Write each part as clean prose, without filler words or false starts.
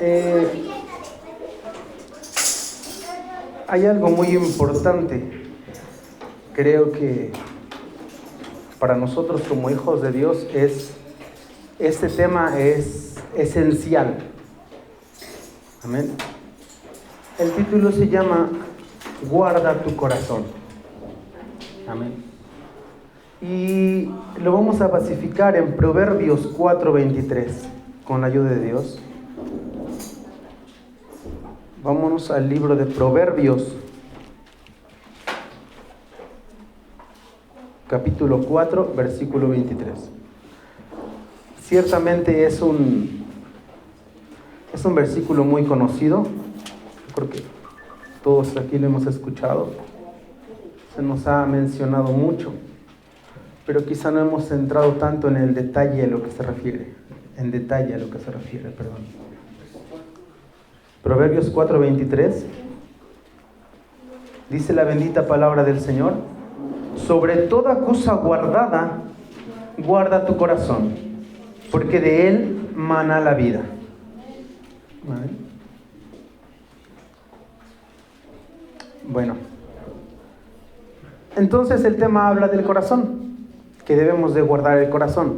Eh, Hay algo muy importante, creo que para nosotros como hijos de Dios este tema es esencial. Amén. El título se llama Guarda tu corazón. Amén. Y lo vamos a basificar en Proverbios 4:23, con la ayuda de Dios. Vámonos al libro de Proverbios, capítulo 4, versículo 23. Ciertamente es un versículo muy conocido, porque todos aquí lo hemos escuchado, se nos ha mencionado mucho, pero quizá no hemos centrado tanto en el detalle a lo que se refiere, Proverbios 4:23 dice la bendita palabra del Señor: sobre toda cosa guardada, guarda tu corazón, porque de él mana la vida. ¿Vale? Bueno, entonces el tema habla del corazón, que debemos de guardar el corazón.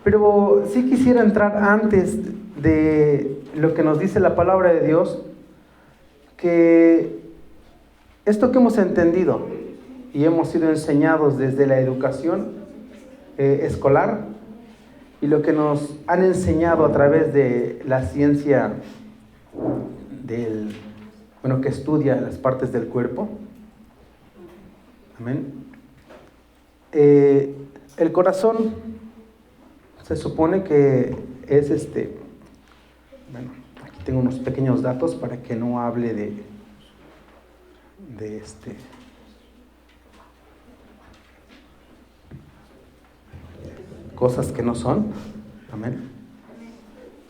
Pero sí quisiera entrar antes de lo que nos dice la palabra de Dios, que esto que hemos entendido y hemos sido enseñados desde la educación escolar y lo que nos han enseñado a través de la ciencia que estudia las partes del cuerpo. Amén. El corazón se supone que es aquí tengo unos pequeños datos para que no hable de cosas que no son. Amén.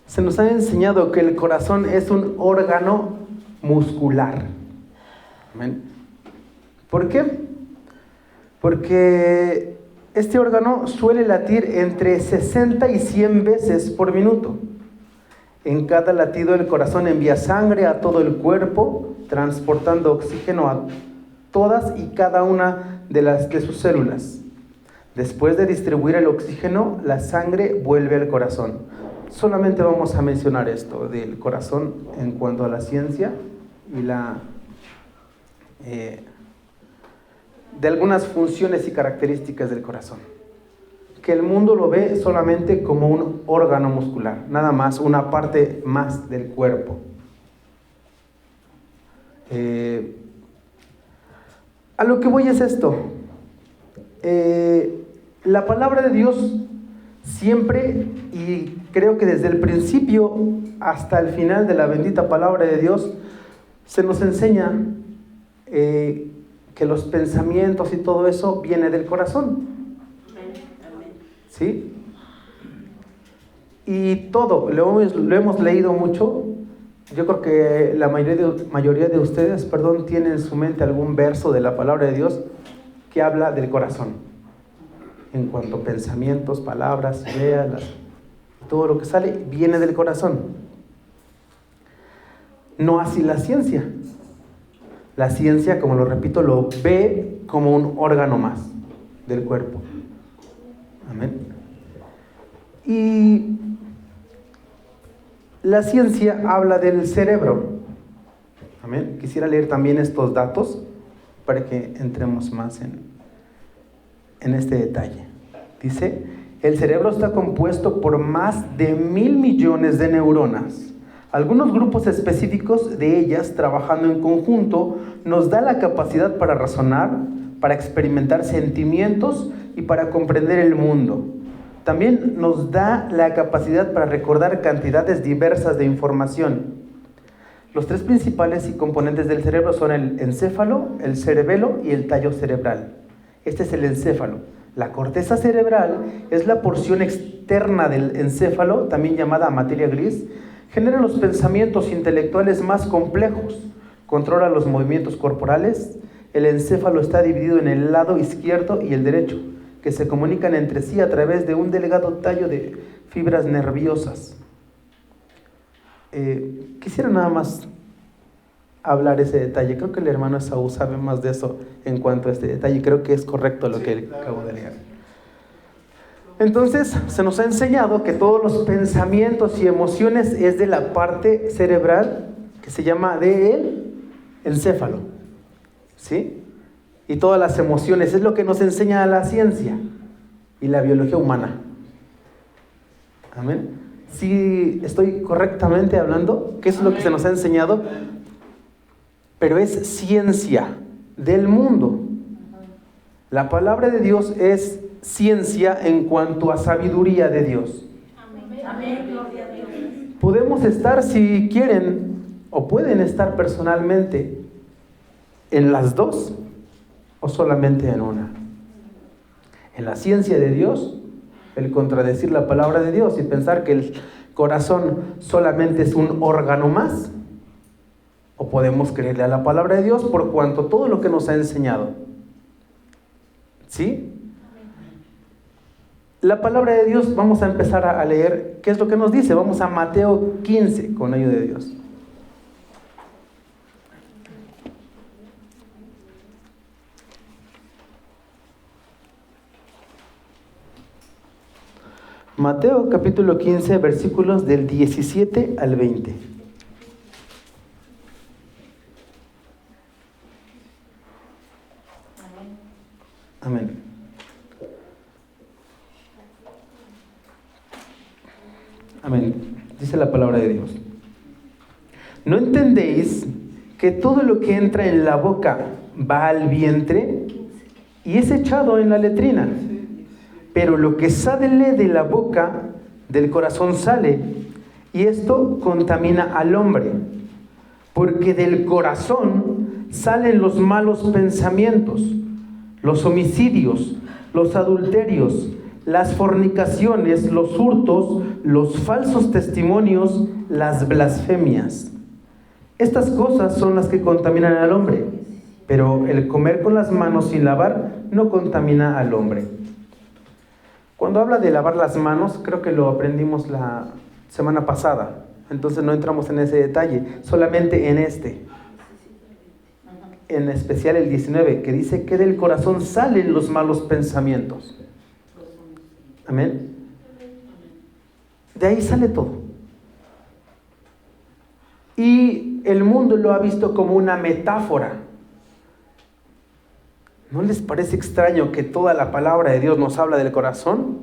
Se nos ha enseñado que el corazón es un órgano muscular. Amén. ¿Por qué? Porque este órgano suele latir entre 60 y 100 veces por minuto. En cada latido el corazón envía sangre a todo el cuerpo, transportando oxígeno a todas y cada una de sus células. Después de distribuir el oxígeno, la sangre vuelve al corazón. Solamente vamos a mencionar esto del corazón en cuanto a la ciencia y de algunas funciones y características del corazón, que el mundo lo ve solamente como un órgano muscular, nada más, una parte más del cuerpo. A lo que voy es esto. La palabra de Dios siempre, y creo que desde el principio hasta el final de la bendita palabra de Dios, se nos enseña que los pensamientos y todo eso viene del corazón. ¿Sí? Y todo, lo hemos leído mucho. Yo creo que la mayoría de ustedes, tienen en su mente algún verso de la palabra de Dios que habla del corazón. En cuanto a pensamientos, palabras, ideas, todo lo que sale viene del corazón. No así la ciencia. La ciencia, como lo repito, lo ve como un órgano más del cuerpo. Amén. Y la ciencia habla del cerebro. Amén. Quisiera leer también estos datos para que entremos más en este detalle. Dice: el cerebro está compuesto por más de 1,000 millones de neuronas. Algunos grupos específicos de ellas, trabajando en conjunto, nos da la capacidad para razonar, para experimentar sentimientos y para comprender el mundo. También nos da la capacidad para recordar cantidades diversas de información. Los tres principales y componentes del cerebro son el encéfalo, el cerebelo y el tallo cerebral. Este es el encéfalo. La corteza cerebral es la porción externa del encéfalo, también llamada materia gris. Genera los pensamientos intelectuales más complejos, controla los movimientos corporales. El encéfalo está dividido en el lado izquierdo y el derecho, que se comunican entre sí a través de un delgado tallo de fibras nerviosas. Quisiera nada más hablar ese detalle. Creo que el hermano Esaú sabe más de eso en cuanto a este detalle. Creo que es correcto lo que acabo de leer. Entonces, se nos ha enseñado que todos los pensamientos y emociones es de la parte cerebral que se llama del encéfalo, ¿sí? Y todas las emociones es lo que nos enseña la ciencia y la biología humana. Amén. Sí, estoy correctamente hablando, que eso es lo que se nos ha enseñado, pero es ciencia del mundo. La palabra de Dios es ciencia en cuanto a sabiduría de Dios. Amén. Podemos estar, si quieren, o pueden estar personalmente en las dos, o solamente en una. En la ciencia de Dios, el contradecir la palabra de Dios y pensar que el corazón solamente es un órgano más, o podemos creerle a la palabra de Dios por cuanto todo lo que nos ha enseñado. ¿Sí? La palabra de Dios, vamos a empezar a leer qué es lo que nos dice. Vamos a Mateo 15 con ayuda de Dios. Mateo capítulo 15, versículos del 17 al 20. Amén. Amén. Dice la palabra de Dios. ¿No entendéis que todo lo que entra en la boca va al vientre y es echado en la letrina? Pero lo que sale de la boca, del corazón sale, y esto contamina al hombre, porque del corazón salen los malos pensamientos, los homicidios, los adulterios, las fornicaciones, los hurtos, los falsos testimonios, las blasfemias. Estas cosas son las que contaminan al hombre, pero el comer con las manos sin lavar no contamina al hombre. Cuando habla de lavar las manos, creo que lo aprendimos la semana pasada, entonces no entramos en ese detalle, solamente en este. En especial el 19, que dice que del corazón salen los malos pensamientos. Amén. De ahí sale todo. Y el mundo lo ha visto como una metáfora. ¿No les parece extraño que toda la palabra de Dios nos habla del corazón?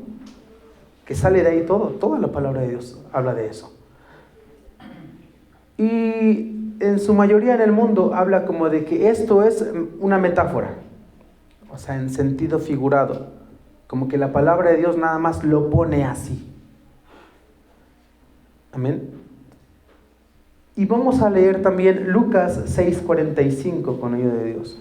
Que sale de ahí todo. Toda la palabra de Dios habla de eso. Y en su mayoría en el mundo habla como de que esto es una metáfora. O sea, en sentido figurado. Como que la palabra de Dios nada más lo pone así. Amén. Y vamos a leer también Lucas 6:45 con ayuda de Dios.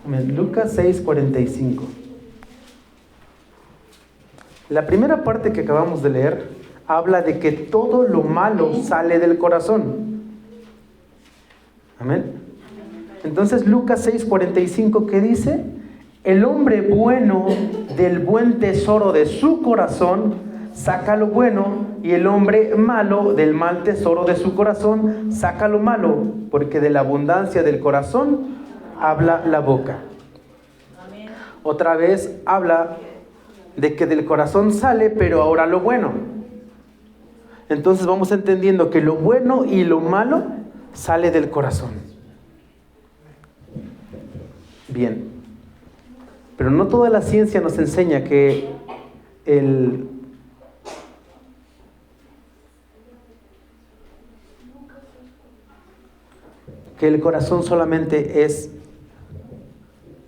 Amén. Lucas 6:45. La primera parte que acabamos de leer habla de que todo lo malo sale del corazón. Amén. Entonces Lucas 6:45, ¿qué dice? El hombre bueno del buen tesoro de su corazón saca lo bueno, y el hombre malo del mal tesoro de su corazón saca lo malo, porque de la abundancia del corazón habla la boca. Amén. Otra vez habla de que del corazón sale, pero ahora lo bueno. Entonces vamos entendiendo que lo bueno y lo malo sale del corazón. Bien. Pero no toda la ciencia nos enseña que el corazón solamente es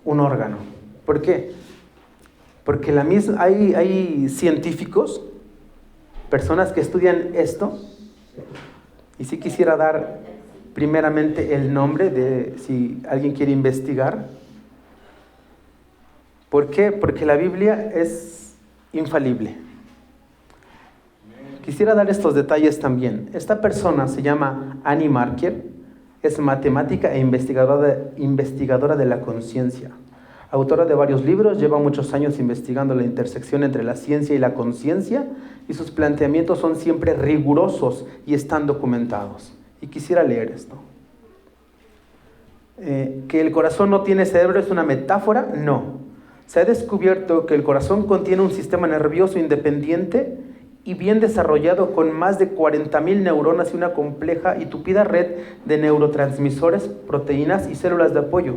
un órgano. ¿Por qué? Porque hay científicos, personas que estudian esto, y sí quisiera dar primeramente el nombre de si alguien quiere investigar. ¿Por qué? Porque la Biblia es infalible. Quisiera dar estos detalles también. Esta persona se llama Annie Marker. Es matemática e investigadora de la conciencia. Autora de varios libros, lleva muchos años investigando la intersección entre la ciencia y la conciencia, y sus planteamientos son siempre rigurosos y están documentados. Y quisiera leer esto. ¿Que el corazón no tiene cerebro es una metáfora? No. Se ha descubierto que el corazón contiene un sistema nervioso independiente y bien desarrollado con más de 40,000 neuronas y una compleja y tupida red de neurotransmisores, proteínas y células de apoyo.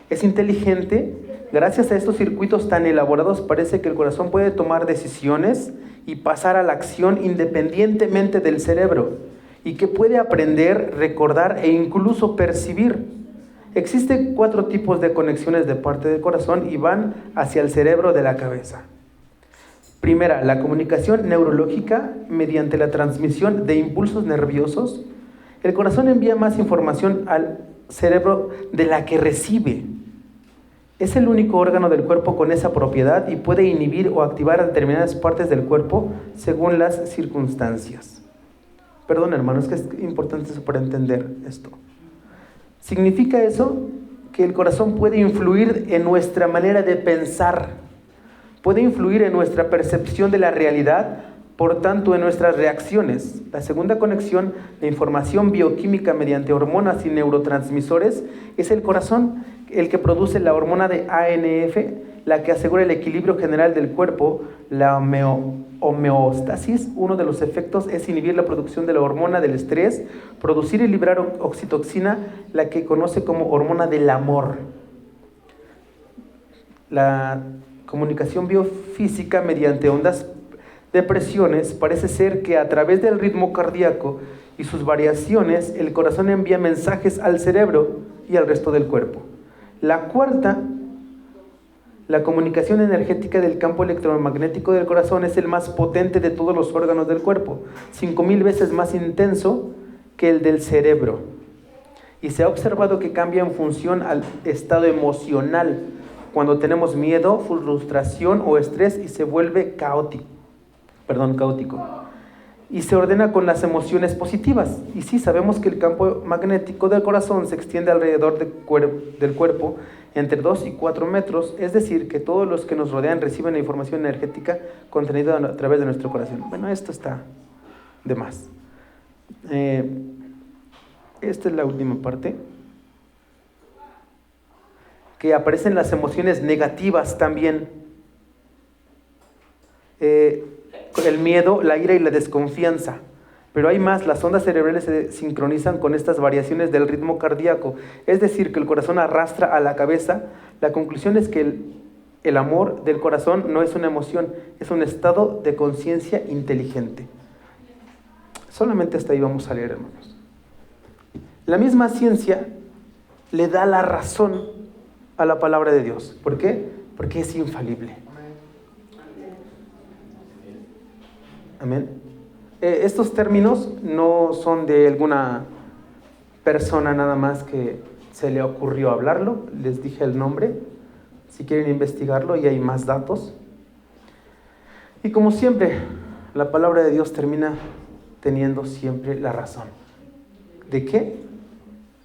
Es inteligente. Gracias a estos circuitos tan elaborados parece que el corazón puede tomar decisiones y pasar a la acción independientemente del cerebro, y que puede aprender, recordar e incluso percibir. Existen 4 tipos de conexiones de parte del corazón y van hacia el cerebro de la cabeza. Primera, la comunicación neurológica mediante la transmisión de impulsos nerviosos. El corazón envía más información al cerebro de la que recibe. Es el único órgano del cuerpo con esa propiedad y puede inhibir o activar determinadas partes del cuerpo según las circunstancias. Perdón, hermanos, que es importante eso para entender esto. Significa eso que el corazón puede influir en nuestra manera de pensar, puede influir en nuestra percepción de la realidad, por tanto en nuestras reacciones. La segunda conexión de información bioquímica mediante hormonas y neurotransmisores es el corazón, el que produce la hormona de ANF, la que asegura el equilibrio general del cuerpo, la homeostasis. Uno de los efectos es inhibir la producción de la hormona del estrés, producir y liberar oxitocina, la que conoce como hormona del amor. La comunicación biofísica mediante ondas de presiones parece ser que a través del ritmo cardíaco y sus variaciones, el corazón envía mensajes al cerebro y al resto del cuerpo. La cuarta, la comunicación energética del campo electromagnético del corazón es el más potente de todos los órganos del cuerpo, 5,000 veces más intenso que el del cerebro. Y se ha observado que cambia en función al estado emocional, cuando tenemos miedo, frustración o estrés, y se vuelve caótico. Y se ordena con las emociones positivas. Y sí, sabemos que el campo magnético del corazón se extiende alrededor del cuerpo entre 2 y 4 metros, es decir, que todos los que nos rodean reciben la información energética contenida a través de nuestro corazón. Bueno, esto está de más. Esta es la última parte. Que aparecen las emociones negativas también. El miedo, la ira y la desconfianza. Pero hay más, las ondas cerebrales se sincronizan con estas variaciones del ritmo cardíaco, es decir, que el corazón arrastra a la cabeza. La conclusión es que el amor del corazón no es una emoción, es un estado de conciencia inteligente. Solamente hasta ahí vamos a leer, hermanos. La misma ciencia le da la razón a la palabra de Dios. ¿Por qué? Porque es infalible. Amén. Estos términos no son de alguna persona nada más que se le ocurrió hablarlo. Les dije el nombre, si quieren investigarlo, y hay más datos. Y como siempre, la palabra de Dios termina teniendo siempre la razón. ¿De qué?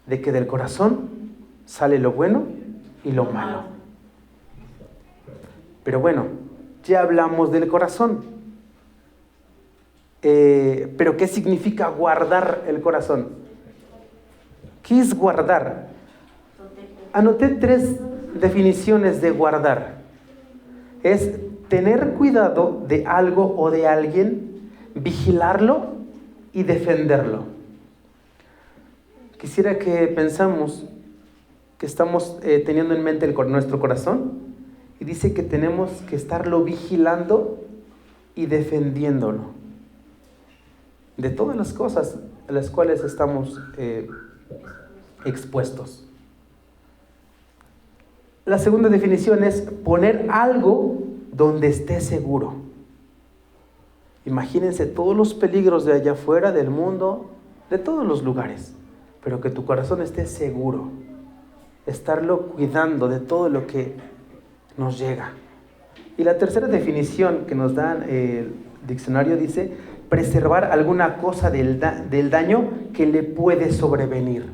De que del corazón sale lo bueno y lo malo. Pero bueno, ya hablamos del corazón. Pero ¿qué significa guardar el corazón? ¿Qué es guardar? Anoté 3 definiciones de guardar. Es tener cuidado de algo o de alguien, vigilarlo y defenderlo. Quisiera que pensamos que estamos teniendo en mente nuestro corazón, y dice que tenemos que estarlo vigilando y defendiéndolo de todas las cosas a las cuales estamos expuestos. La segunda definición es poner algo donde esté seguro. Imagínense todos los peligros de allá afuera, del mundo, de todos los lugares, pero que tu corazón esté seguro, estarlo cuidando de todo lo que nos llega. Y la tercera definición que nos da el diccionario dice: preservar alguna cosa del daño que le puede sobrevenir.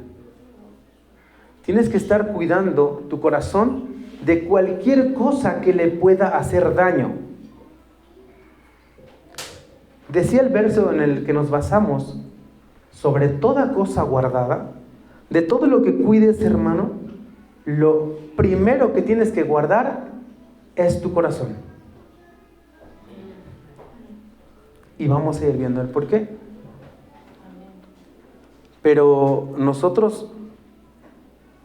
Tienes que estar cuidando tu corazón de cualquier cosa que le pueda hacer daño. Decía el verso en el que nos basamos, sobre toda cosa guardada, de todo lo que cuides, hermano, lo primero que tienes que guardar es tu corazón. Y vamos a ir viendo el por qué. Pero nosotros,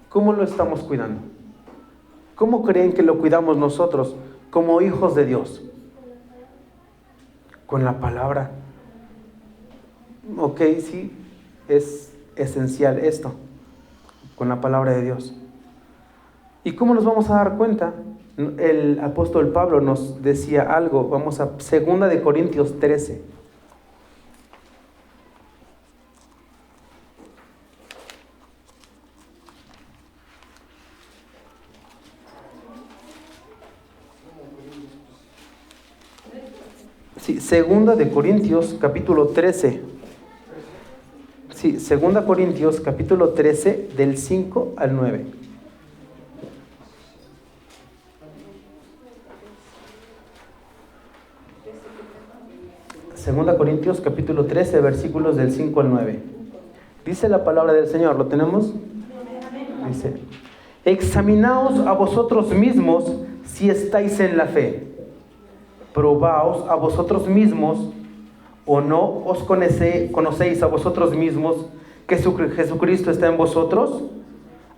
¿cómo lo estamos cuidando? ¿Cómo creen que lo cuidamos nosotros como hijos de Dios? Con la palabra. Ok, sí, es esencial esto, con la palabra de Dios. ¿Y cómo nos vamos a dar cuenta? El apóstol Pablo nos decía algo. Vamos a 2 de Corintios 13. Sí, 2 de Corintios capítulo 13. Sí, 2 Corintios capítulo 13 del 5 al 9. Segunda Corintios capítulo 13 versículos del 5 al 9. Dice la palabra del Señor, ¿lo tenemos? Dice: examinaos a vosotros mismos si estáis en la fe. Probaos a vosotros mismos, o no os conocéis a vosotros mismos que Jesucristo está en vosotros,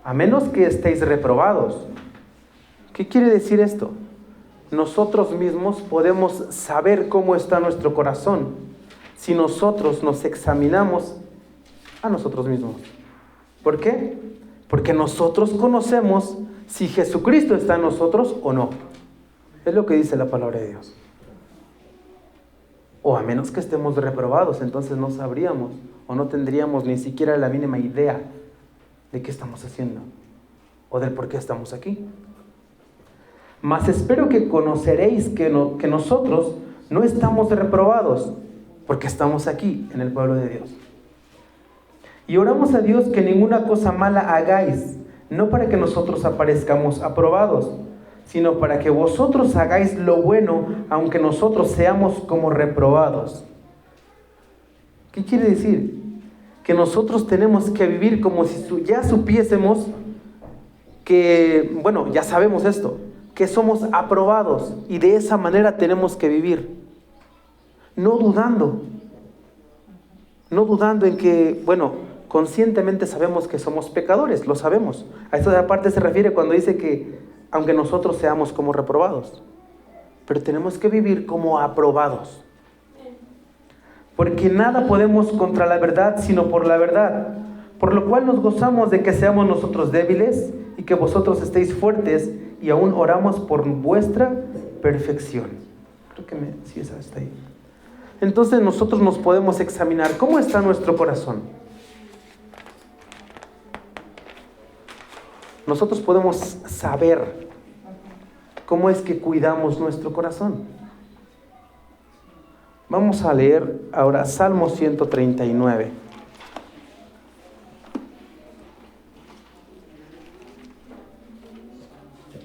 a menos que estéis reprobados. ¿Qué quiere decir esto? Nosotros mismos podemos saber cómo está nuestro corazón si nosotros nos examinamos a nosotros mismos. ¿Por qué? Porque nosotros conocemos si Jesucristo está en nosotros o no. Es lo que dice la palabra de Dios. O a menos que estemos reprobados, entonces no sabríamos o no tendríamos ni siquiera la mínima idea de qué estamos haciendo o del por qué estamos aquí. Mas espero que conoceréis que nosotros no estamos reprobados, porque estamos aquí en el pueblo de Dios. Y oramos a Dios que ninguna cosa mala hagáis, no para que nosotros aparezcamos aprobados, sino para que vosotros hagáis lo bueno, aunque nosotros seamos como reprobados. ¿Qué quiere decir? Que nosotros tenemos que vivir como si ya supiésemos que, bueno, ya sabemos esto, que somos aprobados, y de esa manera tenemos que vivir. No dudando en que, bueno, conscientemente sabemos que somos pecadores, lo sabemos. A eso de aparte se refiere cuando dice que aunque nosotros seamos como reprobados, pero tenemos que vivir como aprobados. Porque nada podemos contra la verdad, sino por la verdad. Por lo cual nos gozamos de que seamos nosotros débiles y que vosotros estéis fuertes, y aún oramos por vuestra perfección. Creo que sí, esa está ahí. Entonces nosotros nos podemos examinar cómo está nuestro corazón. Nosotros podemos saber cómo es que cuidamos nuestro corazón. Vamos a leer ahora Salmo 139.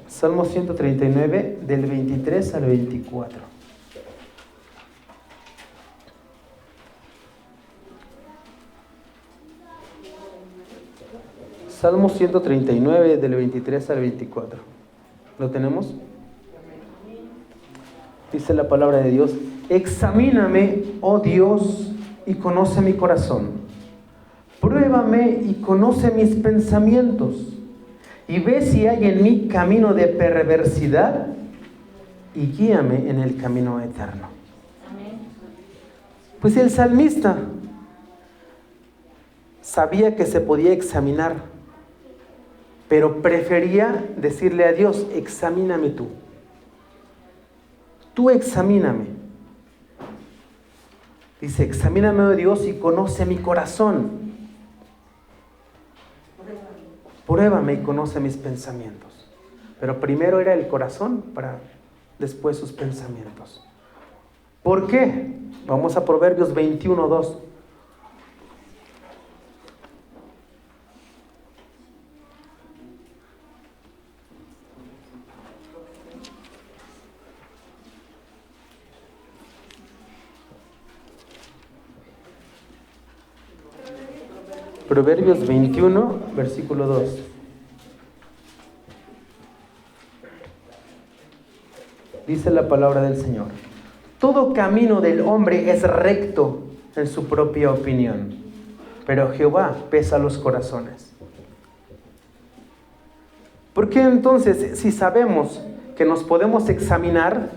Salmo 139 del 23 al 24. Salmo 139 del 23 al 24. ¿Lo tenemos? Dice la palabra de Dios: examíname, oh Dios, y conoce mi corazón. Pruébame y conoce mis pensamientos, y ve si hay en mí camino de perversidad, y guíame en el camino eterno. Amén. Pues el salmista sabía que se podía examinar, pero prefería decirle a Dios: examíname tú. Tú examíname. Dice: examíname, oh Dios, y conoce mi corazón. Pruébame y conoce mis pensamientos. Pero primero era el corazón, para después sus pensamientos. ¿Por qué? Vamos a Proverbios 21:2. Proverbios 21, versículo 2. Dice la palabra del Señor: todo camino del hombre es recto en su propia opinión, pero Jehová pesa los corazones. ¿Por qué entonces, si sabemos que nos podemos examinar,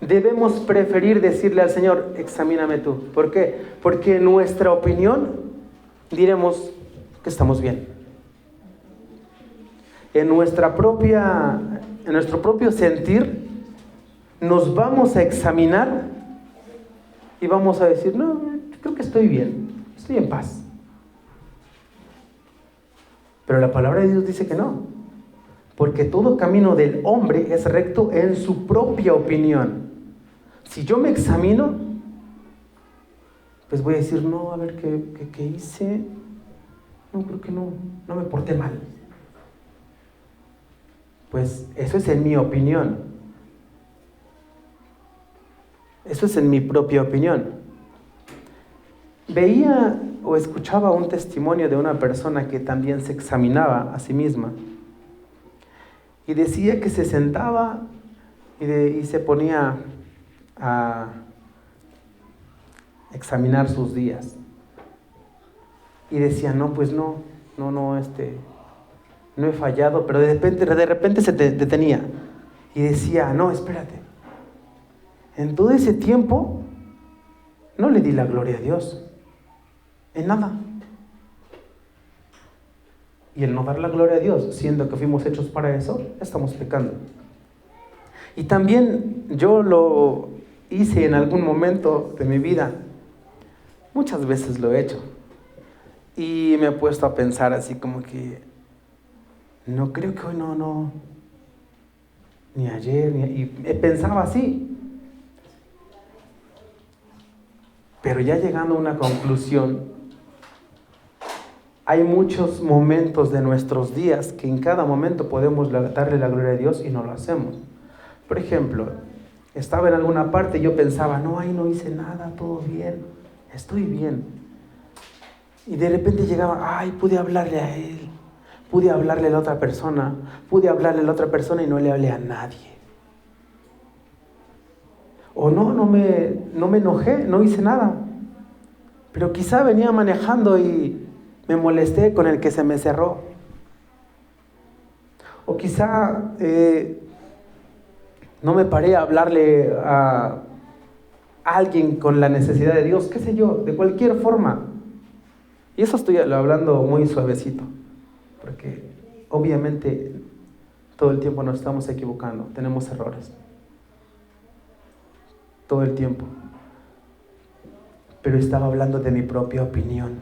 debemos preferir decirle al Señor: examíname tú? ¿Por qué? Porque en nuestra opinión diremos que estamos bien. En nuestro propio sentir nos vamos a examinar y vamos a decir: no, creo que estoy bien, estoy en paz. Pero la palabra de Dios dice que no, porque todo camino del hombre es recto en su propia opinión. Si yo me examino, pues voy a decir: no, a ver, ¿qué hice? No, creo que no me porté mal. Pues eso es en mi opinión. Eso es en mi propia opinión. Veía o escuchaba un testimonio de una persona que también se examinaba a sí misma. Y decía que se sentaba y se ponía a examinar sus días. Y decía: no, pues no he fallado, pero de repente se detenía. Y decía: no, espérate. En todo ese tiempo no le di la gloria a Dios. En nada. Y el no dar la gloria a Dios, siendo que fuimos hechos para eso, estamos pecando. Y también yo lo hice en algún momento de mi vida. Muchas veces lo he hecho. Y me he puesto a pensar así como que no creo que hoy no, ni ayer, y pensaba así. Pero ya llegando a una conclusión, hay muchos momentos de nuestros días que en cada momento podemos darle la gloria a Dios y no lo hacemos. Por ejemplo, estaba en alguna parte y yo pensaba: no hice nada, todo bien, estoy bien. Y de repente llegaba: pude hablarle a él, pude hablarle a la otra persona, y no le hablé a nadie. O no me enojé, no hice nada. Pero quizá venía manejando y me molesté con el que se me cerró. O quizá no me paré a hablarle a alguien con la necesidad de Dios, qué sé yo, de cualquier forma. Y eso estoy hablando muy suavecito, porque obviamente todo el tiempo nos estamos equivocando, tenemos errores. Todo el tiempo. Pero estaba hablando de mi propia opinión,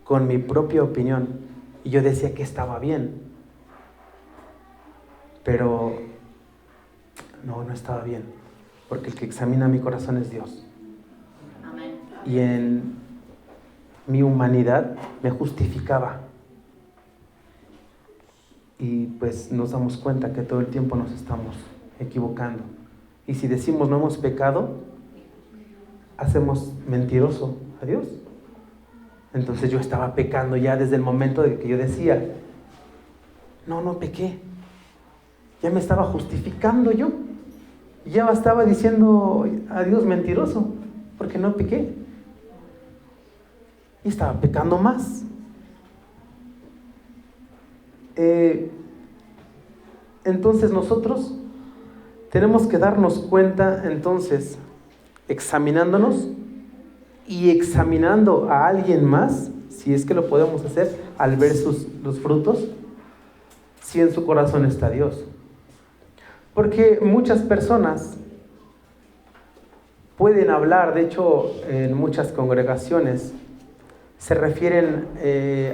con mi propia opinión, y yo decía que estaba bien, pero no estaba bien, porque el que examina mi corazón es Dios. Amén. Y en mi humanidad me justificaba, y pues nos damos cuenta que todo el tiempo nos estamos equivocando. Y si decimos no hemos pecado, hacemos mentiroso a Dios. Entonces yo estaba pecando ya desde el momento de que yo decía: no pequé. Ya me estaba justificando yo. Ya estaba diciendo a Dios mentiroso, porque no pequé. Y estaba pecando más. Entonces nosotros tenemos que darnos cuenta, entonces, examinándonos y examinando a alguien más, si es que lo podemos hacer, al ver los frutos, si en su corazón está Dios. Porque muchas personas pueden hablar, de hecho, en muchas congregaciones, se refieren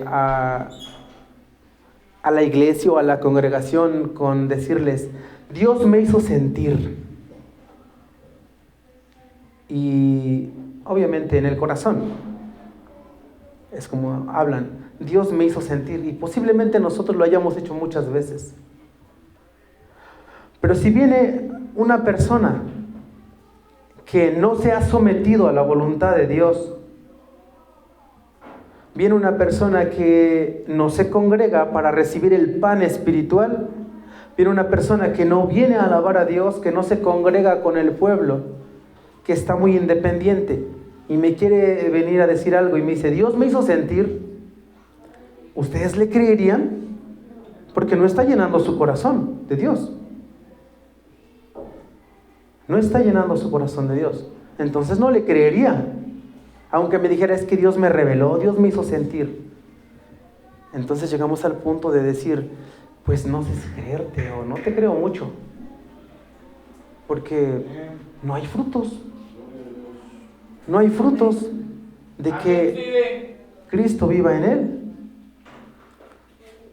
a la iglesia o a la congregación con decirles: Dios me hizo sentir. Y obviamente en el corazón es como hablan: Dios me hizo sentir. Y posiblemente nosotros lo hayamos hecho muchas veces. Pero si viene una persona que no se ha sometido a la voluntad de Dios, Viene una persona que no se congrega para recibir el pan espiritual. Viene una persona que no viene a alabar a Dios, que no se congrega con el pueblo, que está muy independiente y me quiere venir a decir algo y me dice, Dios me hizo sentir. ¿Ustedes le creerían? Porque no está llenando su corazón de Dios. No está llenando su corazón de Dios. Entonces no le creería. Aunque me dijera, es que Dios me reveló, Dios me hizo sentir. Entonces llegamos al punto de decir, pues no sé si creerte o no te creo mucho. Porque no hay frutos. No hay frutos de que Cristo viva en él.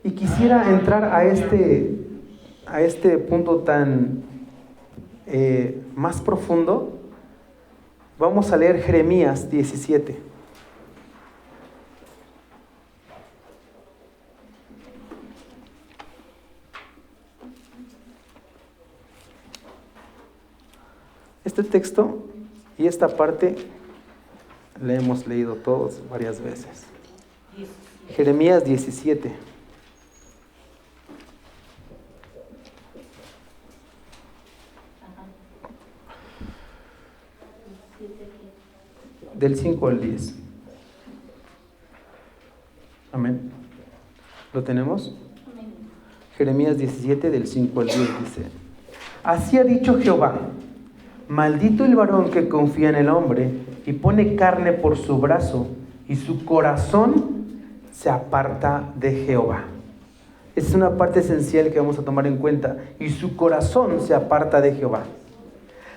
Y quisiera entrar a este punto tan más profundo. Vamos a leer Jeremías 17. Este texto y esta parte la hemos leído todos varias veces. Jeremías 17. Del 5 al 10. Amén. ¿Lo tenemos? Amén. Jeremías 17 del 5 al 10 dice: Así ha dicho Jehová: maldito el varón que confía en el hombre y pone carne por su brazo, y su corazón se aparta de Jehová. Esta es una parte esencial que vamos a tomar en cuenta. Y su corazón se aparta de Jehová.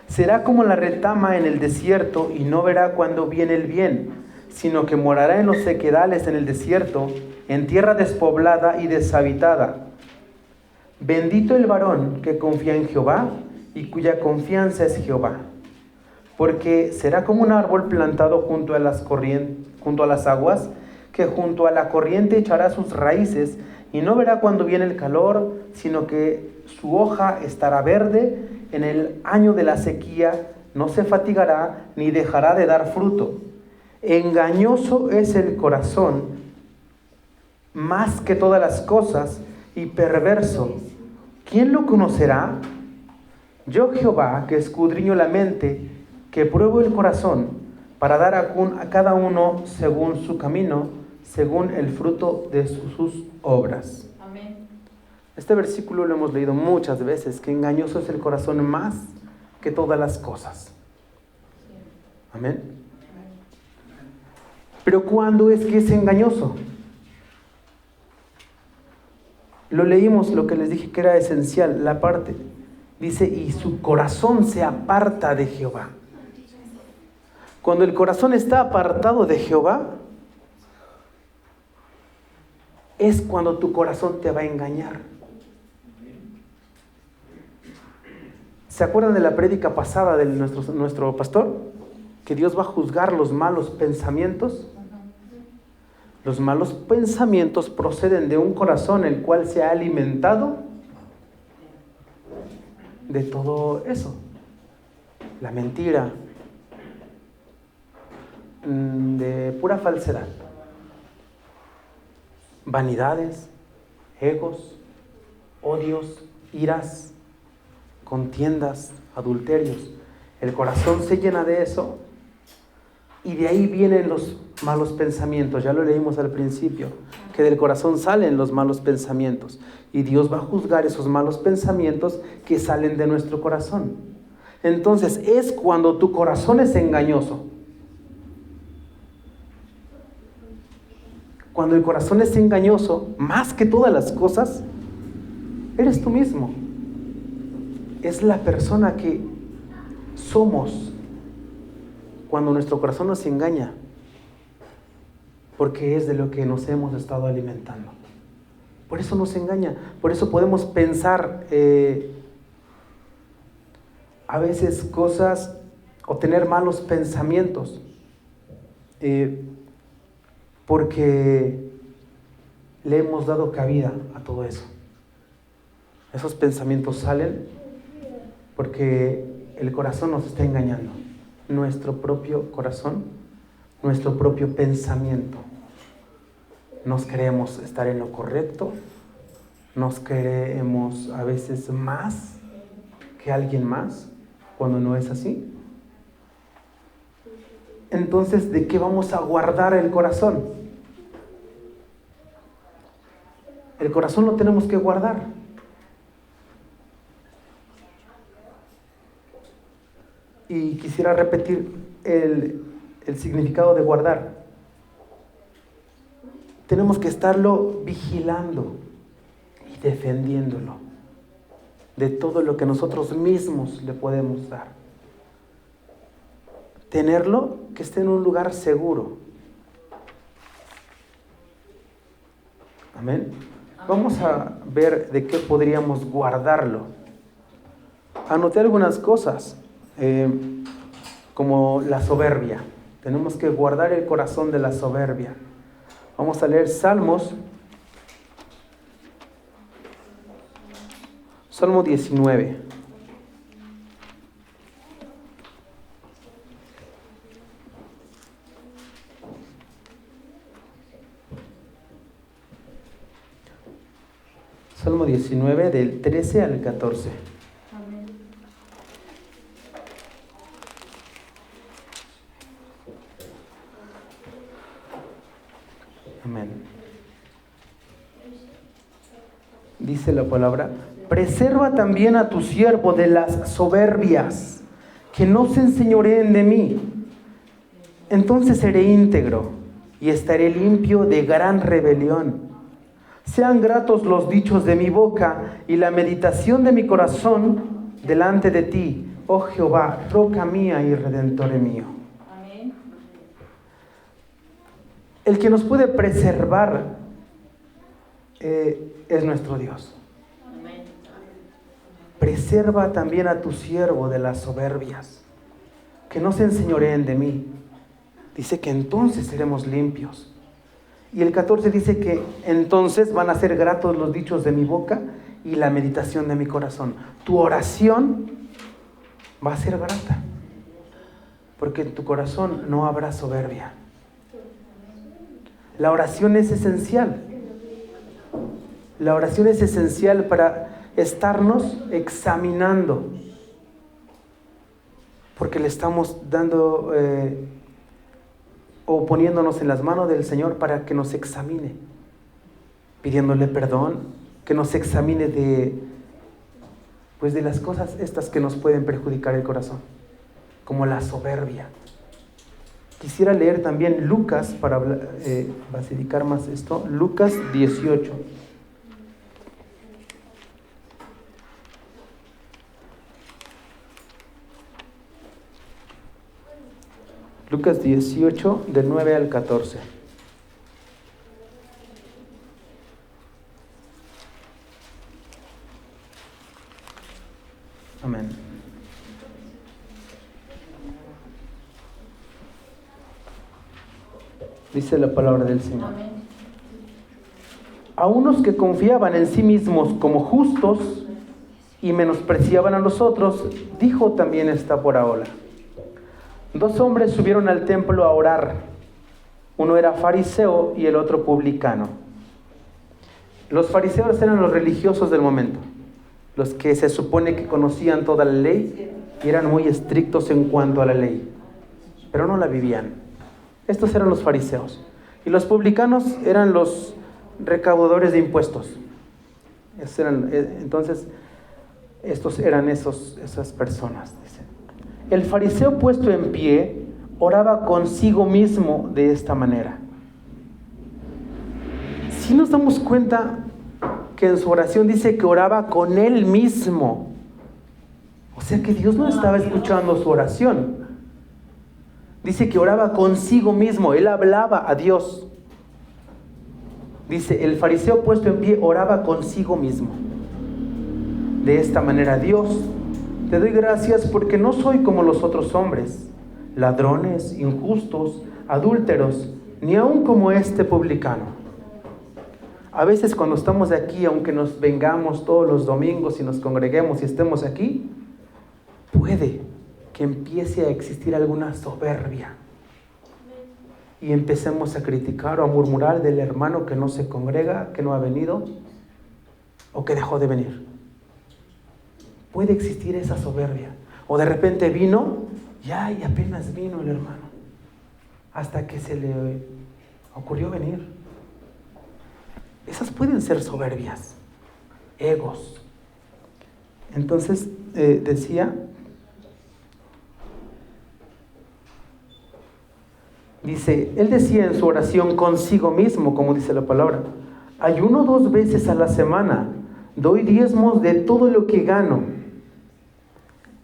Será como la retama en el desierto y no verá cuando viene el bien, sino que morará en los sequedales en el desierto, en tierra despoblada y deshabitada. Bendito el varón que confía en Jehová y cuya confianza es Jehová, porque será como un árbol plantado junto a las aguas, que junto a la corriente echará sus raíces y no verá cuando viene el calor, sino que su hoja estará verde. En el año de la sequía no se fatigará ni dejará de dar fruto. Engañoso es el corazón más que todas las cosas y perverso. ¿Quién lo conocerá? Yo, Jehová, que escudriño la mente, que pruebo el corazón, para dar a cada uno según su camino, según el fruto de sus obras. Amén. Este versículo lo hemos leído muchas veces, que engañoso es el corazón más que todas las cosas. Amén. Pero ¿cuándo es que es engañoso? Lo leímos, lo que les dije que era esencial, la parte. Dice, y su corazón se aparta de Jehová. Cuando el corazón está apartado de Jehová, es cuando tu corazón te va a engañar. ¿Se acuerdan de la prédica pasada de nuestro pastor? Que Dios va a juzgar los malos pensamientos. Los malos pensamientos proceden de un corazón el cual se ha alimentado de todo eso. La mentira, de pura falsedad, vanidades, egos, odios, iras, contiendas, adulterios. El corazón se llena de eso y de ahí vienen los malos pensamientos. Ya lo leímos al principio, que del corazón salen los malos pensamientos y Dios va a juzgar esos malos pensamientos que salen de nuestro corazón. Entonces es cuando tu corazón es engañoso. Cuando el corazón es engañoso, más que todas las cosas, eres tú mismo. Es la persona que somos cuando nuestro corazón nos engaña, porque es de lo que nos hemos estado alimentando. Por eso nos engaña, por eso podemos pensar a veces cosas o tener malos pensamientos, porque le hemos dado cabida a todo eso. Esos pensamientos salen porque el corazón nos está engañando. Nuestro propio corazón, nuestro propio pensamiento. Nos creemos estar en lo correcto, nos creemos a veces más que alguien más, cuando no es así. Entonces, ¿de qué vamos a guardar el corazón? El corazón lo tenemos que guardar. Y quisiera repetir el significado de guardar. Tenemos que estarlo vigilando y defendiéndolo de todo lo que nosotros mismos le podemos dar. Tenerlo que esté en un lugar seguro. Amén. Vamos a ver de qué podríamos guardarlo. Anoté algunas cosas, como la soberbia. Tenemos que guardar el corazón de la soberbia. Vamos a leer Salmo 19. Salmo 19, del 13 al 14. Amén. Amén. Dice la palabra: preserva también a tu siervo de las soberbias, que no se enseñoreen de mí. Entonces seré íntegro y estaré limpio de gran rebelión. Sean gratos los dichos de mi boca y la meditación de mi corazón delante de ti, oh Jehová, roca mía y redentor mío. Amén. El que nos puede preservar es nuestro Dios. Amén. Preserva también a tu siervo de las soberbias, que no se enseñoreen de mí. Dice que entonces seremos limpios. Y el 14 dice que entonces van a ser gratos los dichos de mi boca y la meditación de mi corazón. Tu oración va a ser grata, porque en tu corazón no habrá soberbia. La oración es esencial. La oración es esencial para estarnos examinando, porque le estamos dando o poniéndonos en las manos del Señor para que nos examine, pidiéndole perdón, que nos examine de las cosas estas que nos pueden perjudicar el corazón, como la soberbia. Quisiera leer también Lucas, para basificar más esto, Lucas 18. Lucas 18, del 9 al 14. Amén. Dice la palabra del Señor. Amén. A unos que confiaban en sí mismos como justos y menospreciaban a los otros, dijo también esta parábola. 2 hombres subieron al templo a orar. Uno era fariseo y el otro publicano. Los fariseos eran los religiosos del momento, los que se supone que conocían toda la ley y eran muy estrictos en cuanto a la ley, pero no la vivían. Estos eran los fariseos. Y los publicanos eran los recaudadores de impuestos. Entonces, estos eran esas personas, dice. El fariseo, puesto en pie, oraba consigo mismo de esta manera. Si nos damos cuenta que en su oración dice que oraba con él mismo, o sea que Dios no estaba escuchando su oración. Dice que oraba consigo mismo, él hablaba a Dios. Dice, el fariseo puesto en pie oraba consigo mismo. De esta manera: Dios, te doy gracias porque no soy como los otros hombres, ladrones, injustos, adúlteros, ni aun como este publicano. A veces cuando estamos aquí, aunque nos vengamos todos los domingos y nos congreguemos y estemos aquí, puede que empiece a existir alguna soberbia. y empecemos a criticar o a murmurar del hermano que no se congrega, que no ha venido o que dejó de venir. Puede existir esa soberbia. O de repente vino y apenas vino el hermano, hasta que se le ocurrió venir. Esas pueden ser soberbias, egos. Entonces dice, él decía en su oración consigo mismo, como dice la palabra, ayuno 2 veces a la semana, doy diezmos de todo lo que gano.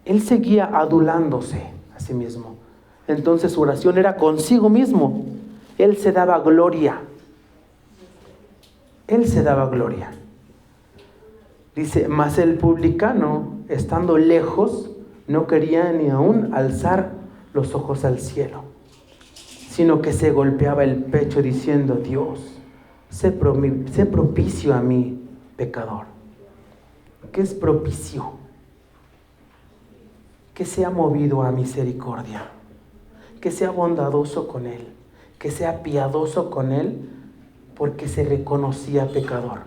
Él seguía adulándose a sí mismo. Entonces su oración era consigo mismo. Él se daba gloria. Él se daba gloria. Dice, mas el publicano, estando lejos, no quería ni aún alzar los ojos al cielo, sino que se golpeaba el pecho diciendo, Dios, sé propicio a mí, pecador. ¿Qué es propicio? Que sea movido a misericordia, que sea bondadoso con él, que sea piadoso con él, porque se reconocía pecador.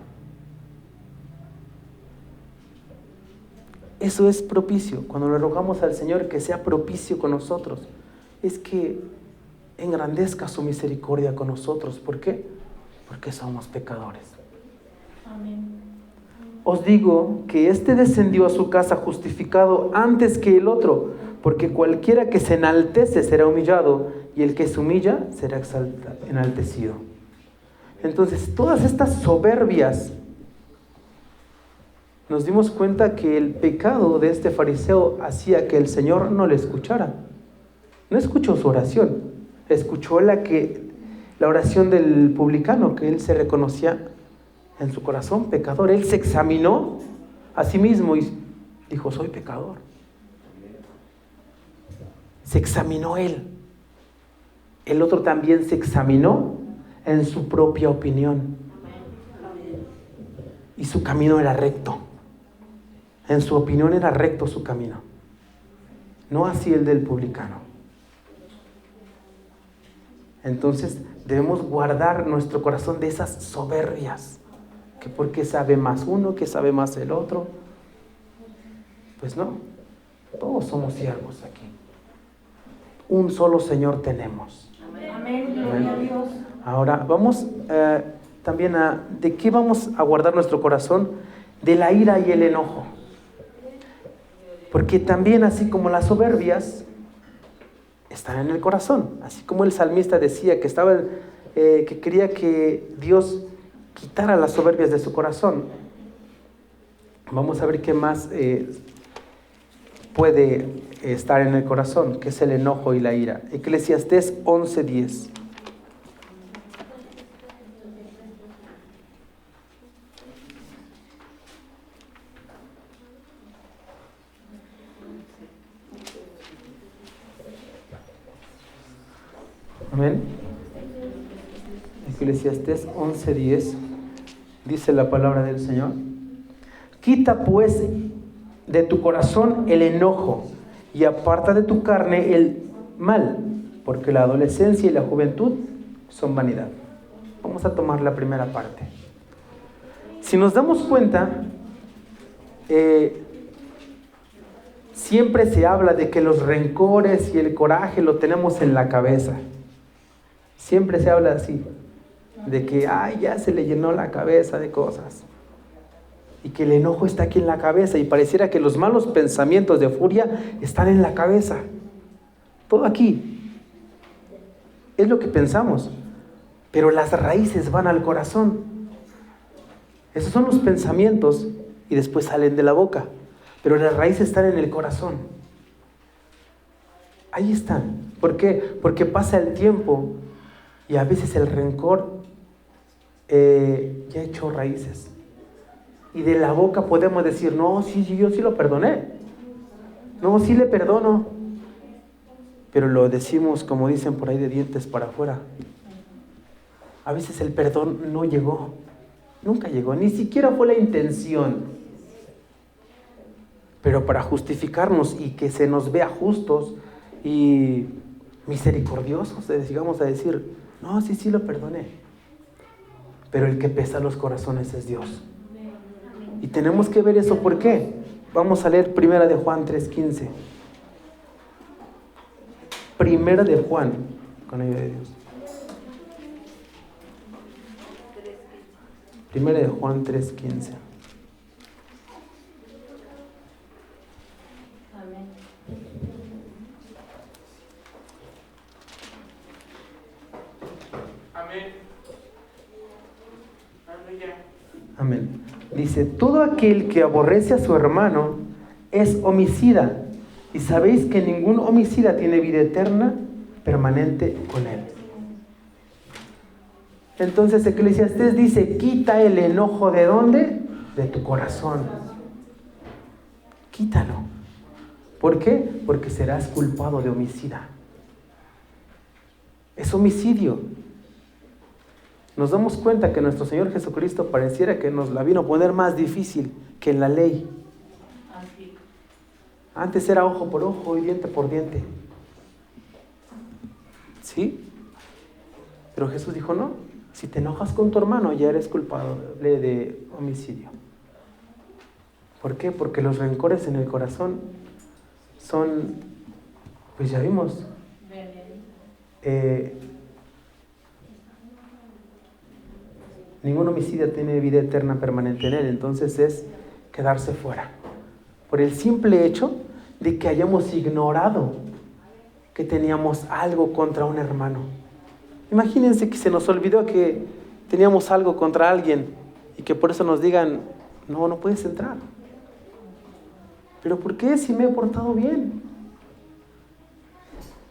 Eso es propicio. Cuando le rogamos al Señor que sea propicio con nosotros, es que engrandezca su misericordia con nosotros. ¿Por qué? Porque somos pecadores. Amén. Os digo que éste descendió a su casa justificado antes que el otro, porque cualquiera que se enaltece será humillado, y el que se humilla será enaltecido. Entonces, todas estas soberbias, nos dimos cuenta que el pecado de este fariseo hacía que el Señor no le escuchara. No escuchó su oración, escuchó la oración del publicano, que él se reconocía en su corazón pecador. Él se examinó a sí mismo y dijo, soy pecador. Se examinó él. El otro también se examinó en su propia opinión. Y su camino era recto. En su opinión era recto su camino. No así el del publicano. Entonces debemos guardar nuestro corazón de esas soberbias. Que porque sabe más uno, que sabe más el otro. Pues no, todos somos siervos aquí. Un solo Señor tenemos. Amén. Gloria a Dios. Ahora vamos también ¿de qué vamos a guardar nuestro corazón? De la ira y el enojo. Porque también, así como las soberbias están en el corazón, así como el salmista decía que quería que Dios quitara las soberbias de su corazón. Vamos a ver qué más puede estar en el corazón, que es el enojo y la ira. Eclesiastés 11:10. Amén. Eclesiastés 11:10 dice la palabra del Señor: quita pues de tu corazón el enojo y aparta de tu carne el mal, porque la adolescencia y la juventud son vanidad. Vamos a tomar la primera parte. Si nos damos cuenta, siempre se habla de que los rencores y el coraje lo tenemos en la cabeza. Siempre se habla así, de que ya se le llenó la cabeza de cosas. Y que el enojo está aquí en la cabeza, y pareciera que los malos pensamientos de furia están en la cabeza. Todo aquí. Es lo que pensamos. Pero las raíces van al corazón. Esos son los pensamientos y después salen de la boca. Pero las raíces están en el corazón. Ahí están. ¿Por qué? Porque pasa el tiempo y a veces el rencor ya ha hecho raíces. Y de la boca podemos decir, no, sí, yo sí lo perdoné. No, sí le perdono. Pero lo decimos, como dicen por ahí, de dientes para afuera. A veces el perdón no llegó. Nunca llegó. Ni siquiera fue la intención. Pero para justificarnos y que se nos vea justos y misericordiosos, llegamos a decir, no, sí lo perdoné. Pero el que pesa los corazones es Dios. Y tenemos que ver eso. ¿Por qué? Vamos a leer 1 de Juan 3:15. 1 de Juan, con ayuda de Dios. 1 de Juan 3:15. Amén. Dice, todo aquel que aborrece a su hermano es homicida. Y sabéis que ningún homicida tiene vida eterna permanente con él. Entonces Eclesiastés dice, quita el enojo ¿de dónde? De tu corazón. Quítalo. ¿Por qué? Porque serás culpado de homicida. Es homicidio. Nos damos cuenta que nuestro Señor Jesucristo pareciera que nos la vino a poner más difícil que en la ley. Antes era ojo por ojo y diente por diente. ¿Sí? Pero Jesús dijo, no, si te enojas con tu hermano ya eres culpable de homicidio. ¿Por qué? Porque los rencores en el corazón son, pues ya vimos, ningún homicida tiene vida eterna permanente en él. Entonces es quedarse fuera. Por el simple hecho de que hayamos ignorado que teníamos algo contra un hermano. Imagínense que se nos olvidó que teníamos algo contra alguien y que por eso nos digan, no puedes entrar. ¿Pero por qué si me he portado bien?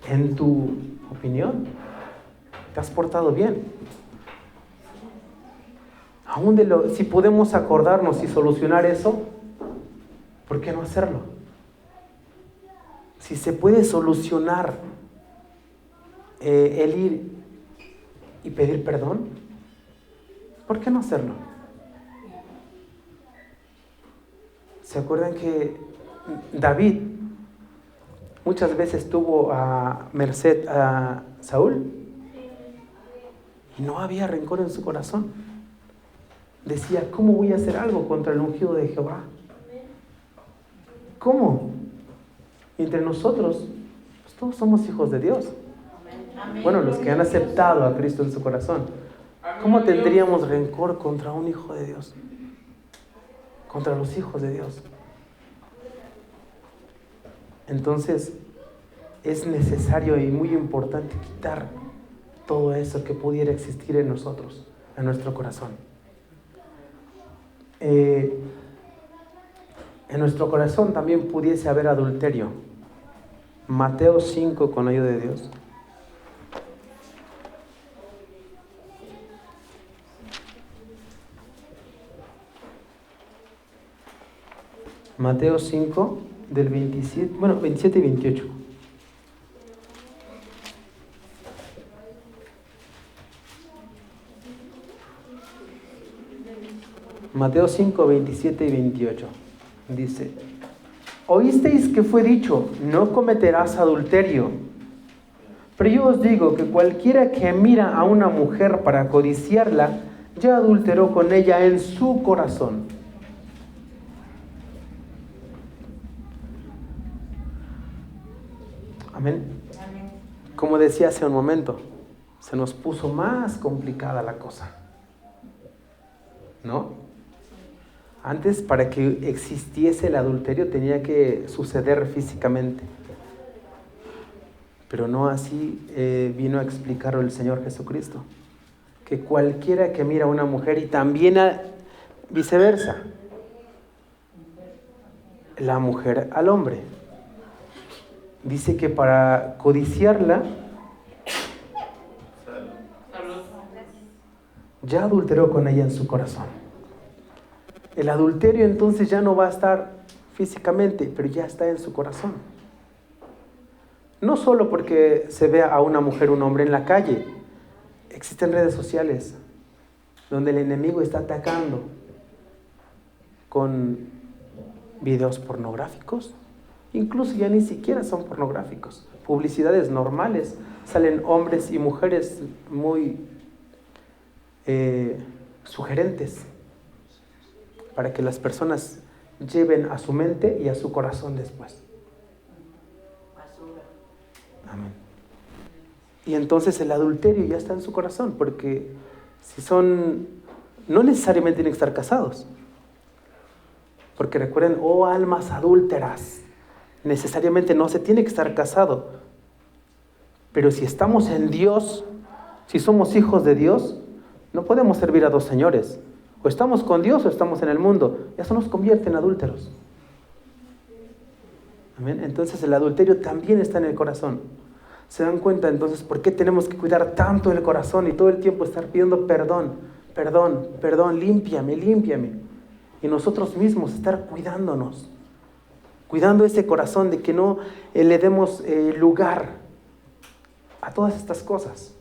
En tu opinión, te has portado bien. Aún si podemos acordarnos y solucionar eso, ¿por qué no hacerlo? Si se puede solucionar el ir y pedir perdón, ¿por qué no hacerlo? ¿Se acuerdan que David muchas veces tuvo a merced a Saúl? Y no había rencor en su corazón. Decía, ¿cómo voy a hacer algo contra el ungido de Jehová? ¿Cómo? Y entre nosotros, pues todos somos hijos de Dios. Bueno, los que han aceptado a Cristo en su corazón. ¿Cómo tendríamos rencor contra un hijo de Dios? Contra los hijos de Dios. Entonces, es necesario y muy importante quitar todo eso que pudiera existir en nosotros, en nuestro corazón. En nuestro corazón también pudiese haber adulterio. Mateo 5, con ayuda de Dios. Mateo 5, del 27 y 28. Mateo 5, 27 y 28. Dice, oísteis que fue dicho, no cometerás adulterio. Pero yo os digo que cualquiera que mira a una mujer para codiciarla, ya adulteró con ella en su corazón. Amén. Como decía hace un momento, se nos puso más complicada la cosa, ¿no? Antes, para que existiese el adulterio, tenía que suceder físicamente. Pero no así vino a explicarlo el Señor Jesucristo. Que cualquiera que mira a una mujer, y también viceversa, la mujer al hombre. Dice que para codiciarla, ya adulteró con ella en su corazón. El adulterio entonces ya no va a estar físicamente, pero ya está en su corazón. No solo porque se vea a una mujer o un hombre en la calle. Existen redes sociales donde el enemigo está atacando con videos pornográficos, Incluso ya ni siquiera son pornográficos. Publicidades normales. Salen hombres y mujeres muy sugerentes para que las personas lleven a su mente y a su corazón después. Amén. Y entonces el adulterio ya está en su corazón, porque si son, no necesariamente tienen que estar casados. Porque recuerden, oh almas adúlteras, necesariamente no se tiene que estar casado. Pero si estamos en Dios, si somos hijos de Dios, no podemos servir a dos señores. O estamos con Dios o estamos en el mundo. Eso nos convierte en adúlteros. Amén. Entonces el adulterio también está en el corazón. ¿Se dan cuenta entonces por qué tenemos que cuidar tanto el corazón y todo el tiempo estar pidiendo perdón, perdón, perdón, límpiame, límpiame? Y nosotros mismos estar cuidándonos, cuidando ese corazón de que no le demos lugar a todas estas cosas.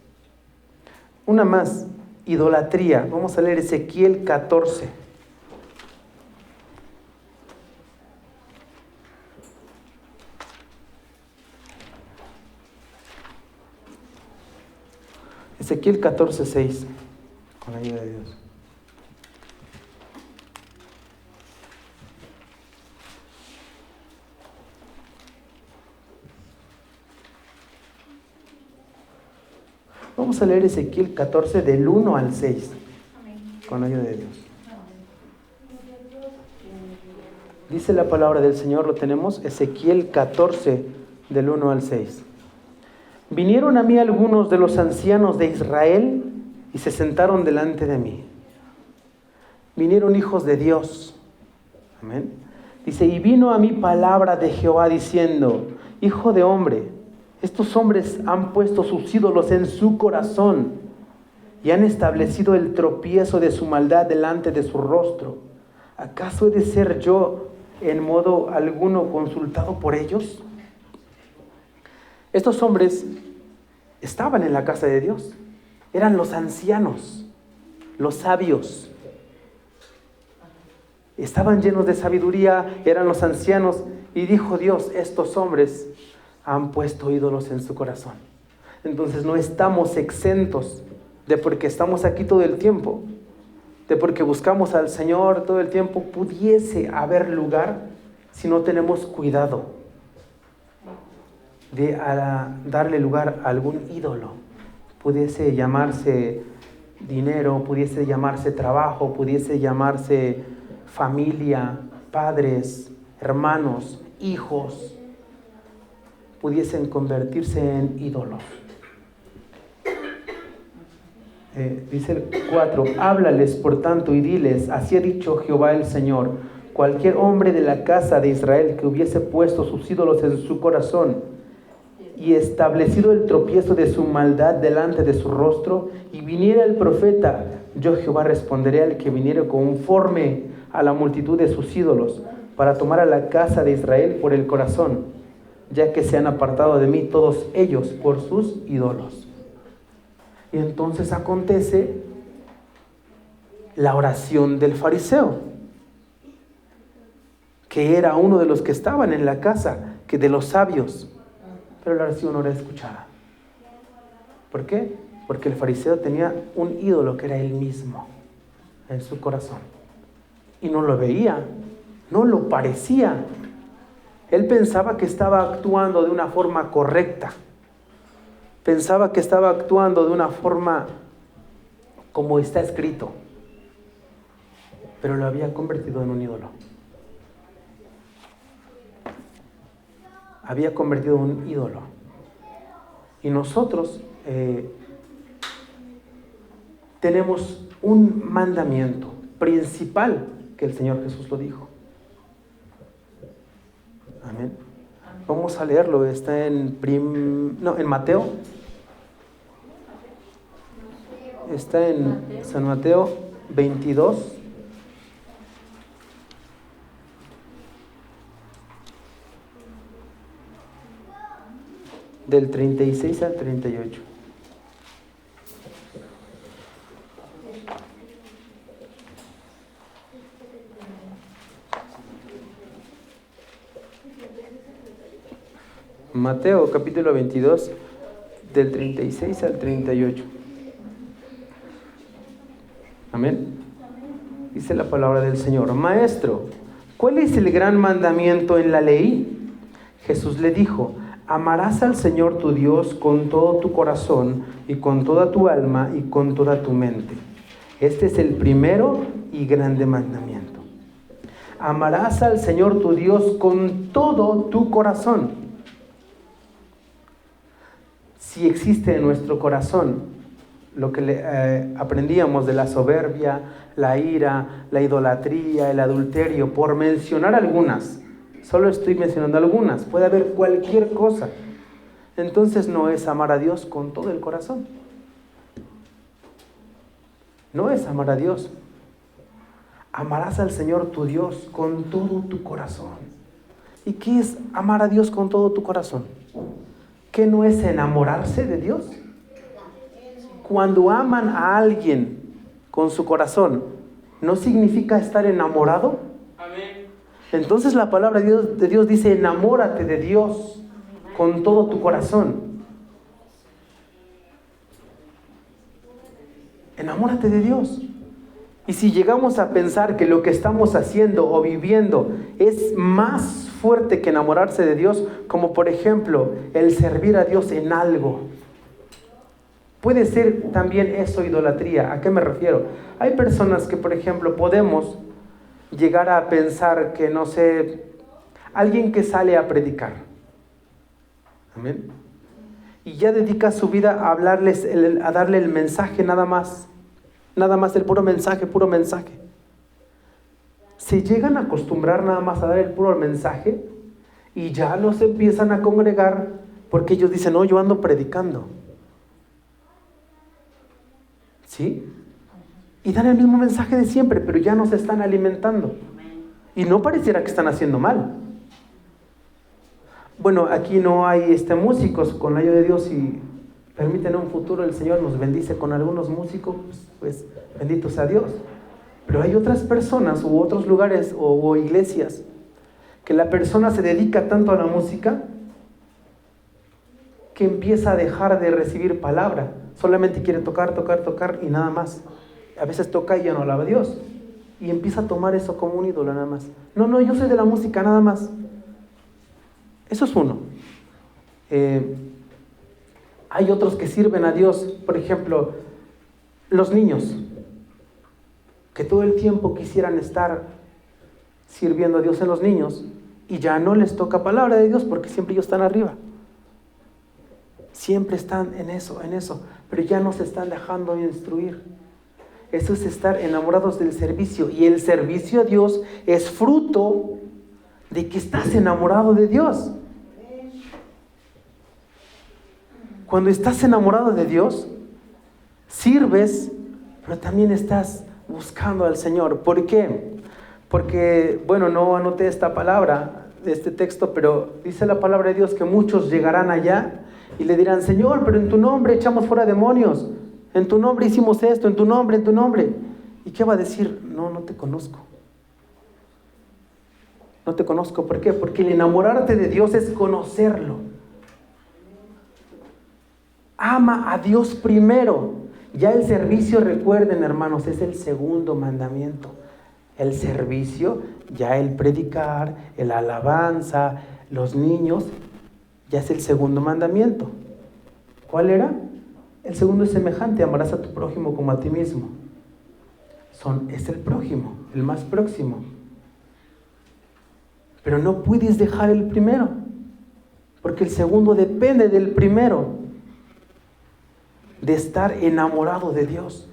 Una más, idolatría. Vamos a leer Ezequiel 14. Ezequiel 14:6, con la ayuda de Dios. Vamos a leer Ezequiel 14 del 1 al 6, con la ayuda de Dios. Dice la palabra del Señor, lo tenemos, Ezequiel 14 del 1 al 6. Vinieron a mí algunos de los ancianos de Israel y se sentaron delante de mí. Vinieron hijos de Dios. Amén. Dice, y vino a mí palabra de Jehová diciendo, hijo de hombre, estos hombres han puesto sus ídolos en su corazón y han establecido el tropiezo de su maldad delante de su rostro. ¿Acaso he de ser yo en modo alguno consultado por ellos? Estos hombres estaban en la casa de Dios. Eran los ancianos, los sabios. Estaban llenos de sabiduría, eran los ancianos. Y dijo Dios, estos hombres han puesto ídolos en su corazón. Entonces no estamos exentos de porque estamos aquí todo el tiempo, de porque buscamos al Señor todo el tiempo, pudiese haber lugar si no tenemos cuidado de darle lugar a algún ídolo. Pudiese llamarse dinero, pudiese llamarse trabajo, pudiese llamarse familia, padres, hermanos, hijos, pudiesen convertirse en ídolos. Dice el 4, háblales por tanto y diles, así ha dicho Jehová el Señor, cualquier hombre de la casa de Israel que hubiese puesto sus ídolos en su corazón y establecido el tropiezo de su maldad delante de su rostro, y viniera el profeta, yo Jehová responderé al que viniera conforme a la multitud de sus ídolos, para tomar a la casa de Israel por el corazón, ya que se han apartado de mí todos ellos por sus ídolos. Y entonces acontece la oración del fariseo, que era uno de los que estaban en la casa, que de los sabios, pero la oración no era escuchada. ¿Por qué? Porque el fariseo tenía un ídolo que era él mismo en su corazón. Y no lo veía, no lo parecía. Él pensaba que estaba actuando de una forma correcta. Pensaba que estaba actuando de una forma como está escrito. Pero lo había convertido en un ídolo. Había convertido en un ídolo. Y nosotros tenemos un mandamiento principal que el Señor Jesús lo dijo. Amén. Vamos a leerlo, está en Mateo. Está en San Mateo 22. Del 36 al 38. Mateo capítulo 22, del 36 al 38. Amén. Dice la palabra del Señor: Maestro, ¿cuál es el gran mandamiento en la ley? Jesús le dijo: amarás al Señor tu Dios con todo tu corazón y con toda tu alma y con toda tu mente. Este es el primero y grande mandamiento. Amarás al Señor tu Dios con todo tu corazón. Si existe en nuestro corazón lo que aprendíamos de la soberbia, la ira, la idolatría, el adulterio, por mencionar algunas, solo estoy mencionando algunas, puede haber cualquier cosa, entonces no es amar a Dios con todo el corazón. No es amar a Dios. Amarás al Señor tu Dios con todo tu corazón. ¿Y qué es amar a Dios con todo tu corazón? ¿Qué no es enamorarse de Dios? Cuando aman a alguien con su corazón, ¿no significa estar enamorado? Amén. Entonces la palabra de Dios dice: enamórate de Dios con todo tu corazón. Enamórate de Dios. Y si llegamos a pensar que lo que estamos haciendo o viviendo es más fuerte que enamorarse de Dios, como por ejemplo el servir a Dios en algo, puede ser también eso idolatría. ¿A qué me refiero? Hay personas que, por ejemplo, podemos llegar a pensar que, no sé, alguien que sale a predicar, amén, y ya dedica su vida a hablarles, a darle el mensaje nada más el puro mensaje. Se llegan a acostumbrar nada más a dar el puro mensaje y ya no se empiezan a congregar porque ellos dicen: no, yo ando predicando. ¿Sí? Y dan el mismo mensaje de siempre, pero ya no se están alimentando. Y no pareciera que están haciendo mal. Bueno, aquí no hay músicos, con la ayuda de Dios, y permiten en un futuro el Señor nos bendice con algunos músicos, pues bendito sea Dios. Pero hay otras personas u otros lugares o iglesias que la persona se dedica tanto a la música que empieza a dejar de recibir palabra. Solamente quiere tocar y nada más. A veces toca y ya no alaba a Dios. Y empieza a tomar eso como un ídolo nada más. No, yo soy de la música nada más. Eso es uno. Hay otros que sirven a Dios. Por ejemplo, los niños, que todo el tiempo quisieran estar sirviendo a Dios en los niños y ya no les toca palabra de Dios porque siempre ellos están arriba. Siempre están en eso, pero ya no se están dejando instruir. Eso es estar enamorados del servicio, y el servicio a Dios es fruto de que estás enamorado de Dios. Cuando estás enamorado de Dios, sirves, pero también estás buscando al Señor. ¿Por qué? Porque, no anoté esta palabra, este texto, pero dice la palabra de Dios que muchos llegarán allá y le dirán: Señor, pero en tu nombre echamos fuera demonios, en tu nombre hicimos esto, en tu nombre. ¿Y qué va a decir? No te conozco. No te conozco. ¿Por qué? Porque el enamorarte de Dios es conocerlo. Ama a Dios primero. Ya el servicio, recuerden, hermanos, es el segundo mandamiento. El servicio, ya el predicar, el alabanza, los niños, ya es el segundo mandamiento. ¿Cuál era? El segundo es semejante: amarás a tu prójimo como a ti mismo. Es el prójimo, el más próximo. Pero no puedes dejar el primero, porque el segundo depende del primero, de estar enamorado de Dios.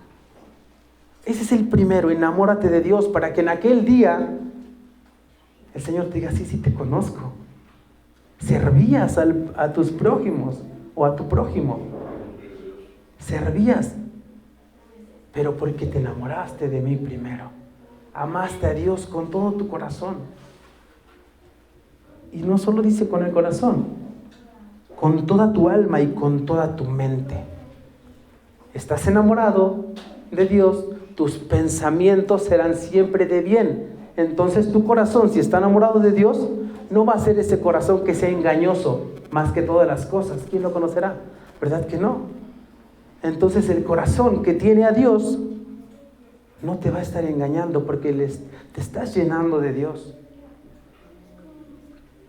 Ese es el primero: enamórate de Dios, para que en aquel día el Señor te diga: sí te conozco. Servías a tus prójimos o a tu prójimo. Servías, pero porque te enamoraste de mí primero. Amaste a Dios con todo tu corazón. Y no solo dice con el corazón, con toda tu alma y con toda tu mente. Estás enamorado de Dios, tus pensamientos serán siempre de bien. Entonces tu corazón, si está enamorado de Dios, no va a ser ese corazón que sea engañoso, más que todas las cosas. ¿Quién lo conocerá? ¿Verdad que no? Entonces el corazón que tiene a Dios no te va a estar engañando porque te estás llenando de Dios.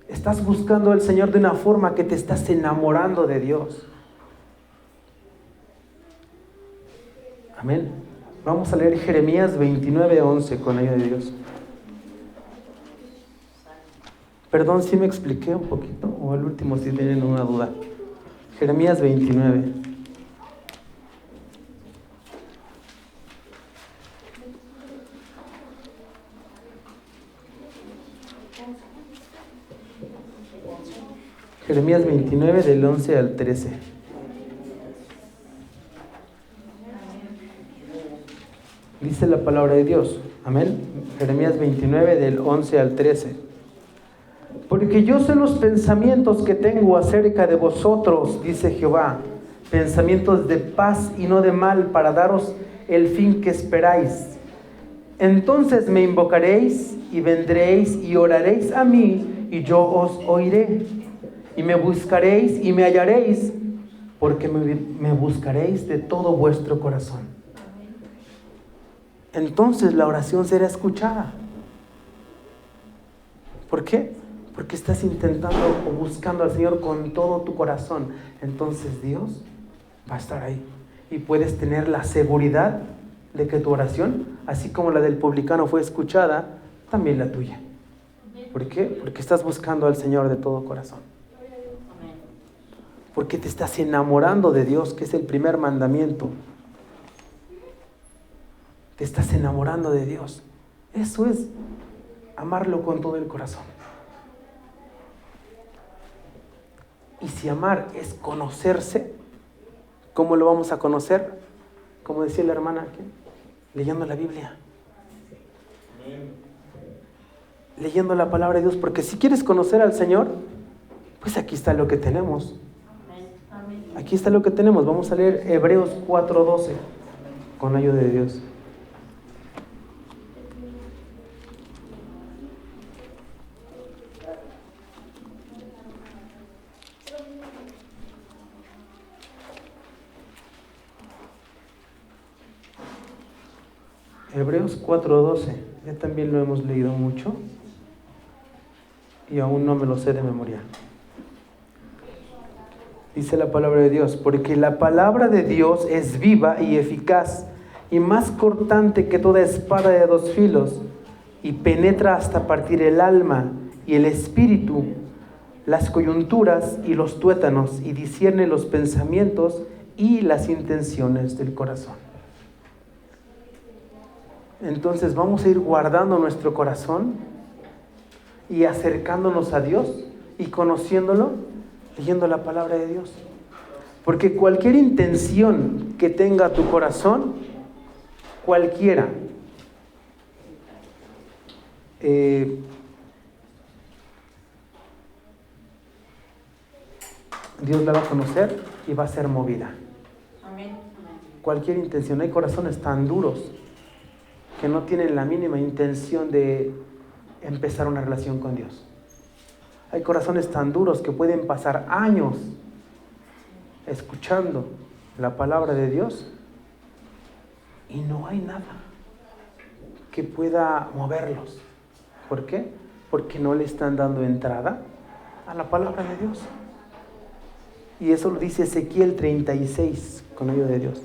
Estás buscando al Señor de una forma que te estás enamorando de Dios. Amén. Vamos a leer Jeremías 29:11 con la ayuda de Dios. Perdón si me expliqué un poquito, o al último si tienen una duda. Jeremías 29. Jeremías 29 del 11 al 13. Dice la palabra de Dios. Amén. Jeremías 29 del 11 al 13. Porque yo sé los pensamientos que tengo acerca de vosotros, dice Jehová, pensamientos de paz y no de mal, para daros el fin que esperáis. Entonces me invocaréis y vendréis y oraréis a mí, y yo os oiré. Y me buscaréis y me hallaréis, porque me buscaréis de todo vuestro corazón. Entonces la oración será escuchada. ¿Por qué? Porque estás intentando o buscando al Señor con todo tu corazón. Entonces Dios va a estar ahí. Y puedes tener la seguridad de que tu oración, así como la del publicano fue escuchada, también la tuya. ¿Por qué? Porque estás buscando al Señor de todo corazón. Porque te estás enamorando de Dios, que es el primer mandamiento. Te estás enamorando de Dios. Eso es amarlo con todo el corazón. Y si amar es conocerse, ¿cómo lo vamos a conocer? Como decía la hermana aquí, leyendo la Biblia. Leyendo la palabra de Dios, porque si quieres conocer al Señor, pues aquí está lo que tenemos. Aquí está lo que tenemos. Vamos a leer Hebreos 4:12 con la ayuda de Dios. Hebreos 4:12. Ya también lo hemos leído mucho y aún no me lo sé de memoria. Dice la palabra de Dios: porque la palabra de Dios es viva y eficaz y más cortante que toda espada de dos filos, y penetra hasta partir el alma y el espíritu, las coyunturas y los tuétanos, y discierne los pensamientos y las intenciones del corazón. Entonces vamos a ir guardando nuestro corazón y acercándonos a Dios y conociéndolo, leyendo la palabra de Dios. Porque cualquier intención que tenga tu corazón, cualquiera, Dios la va a conocer y va a ser movida. Amén. Cualquier intención. Hay corazones tan duros que no tienen la mínima intención de empezar una relación con Dios. Hay corazones tan duros que pueden pasar años escuchando la palabra de Dios y no hay nada que pueda moverlos. ¿Por qué? Porque no le están dando entrada a la palabra de Dios. Y eso lo dice Ezequiel 36 con ayuda de Dios.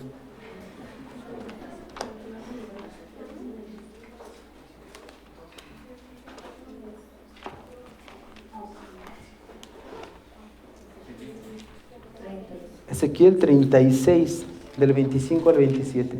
Ezequiel 36, del 25 al 27.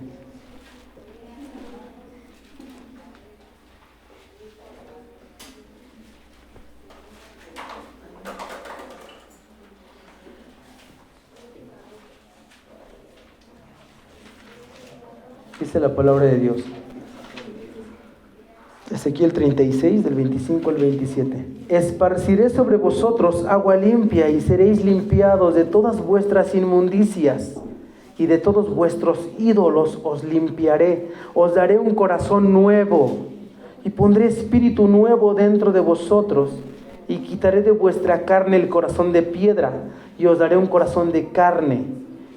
Dice la palabra de Dios. Ezequiel 36, del 25 al 27. Esparciré sobre vosotros agua limpia y seréis limpiados de todas vuestras inmundicias y de todos vuestros ídolos os limpiaré. Os daré un corazón nuevo y pondré espíritu nuevo dentro de vosotros y quitaré de vuestra carne el corazón de piedra, y os daré un corazón de carne,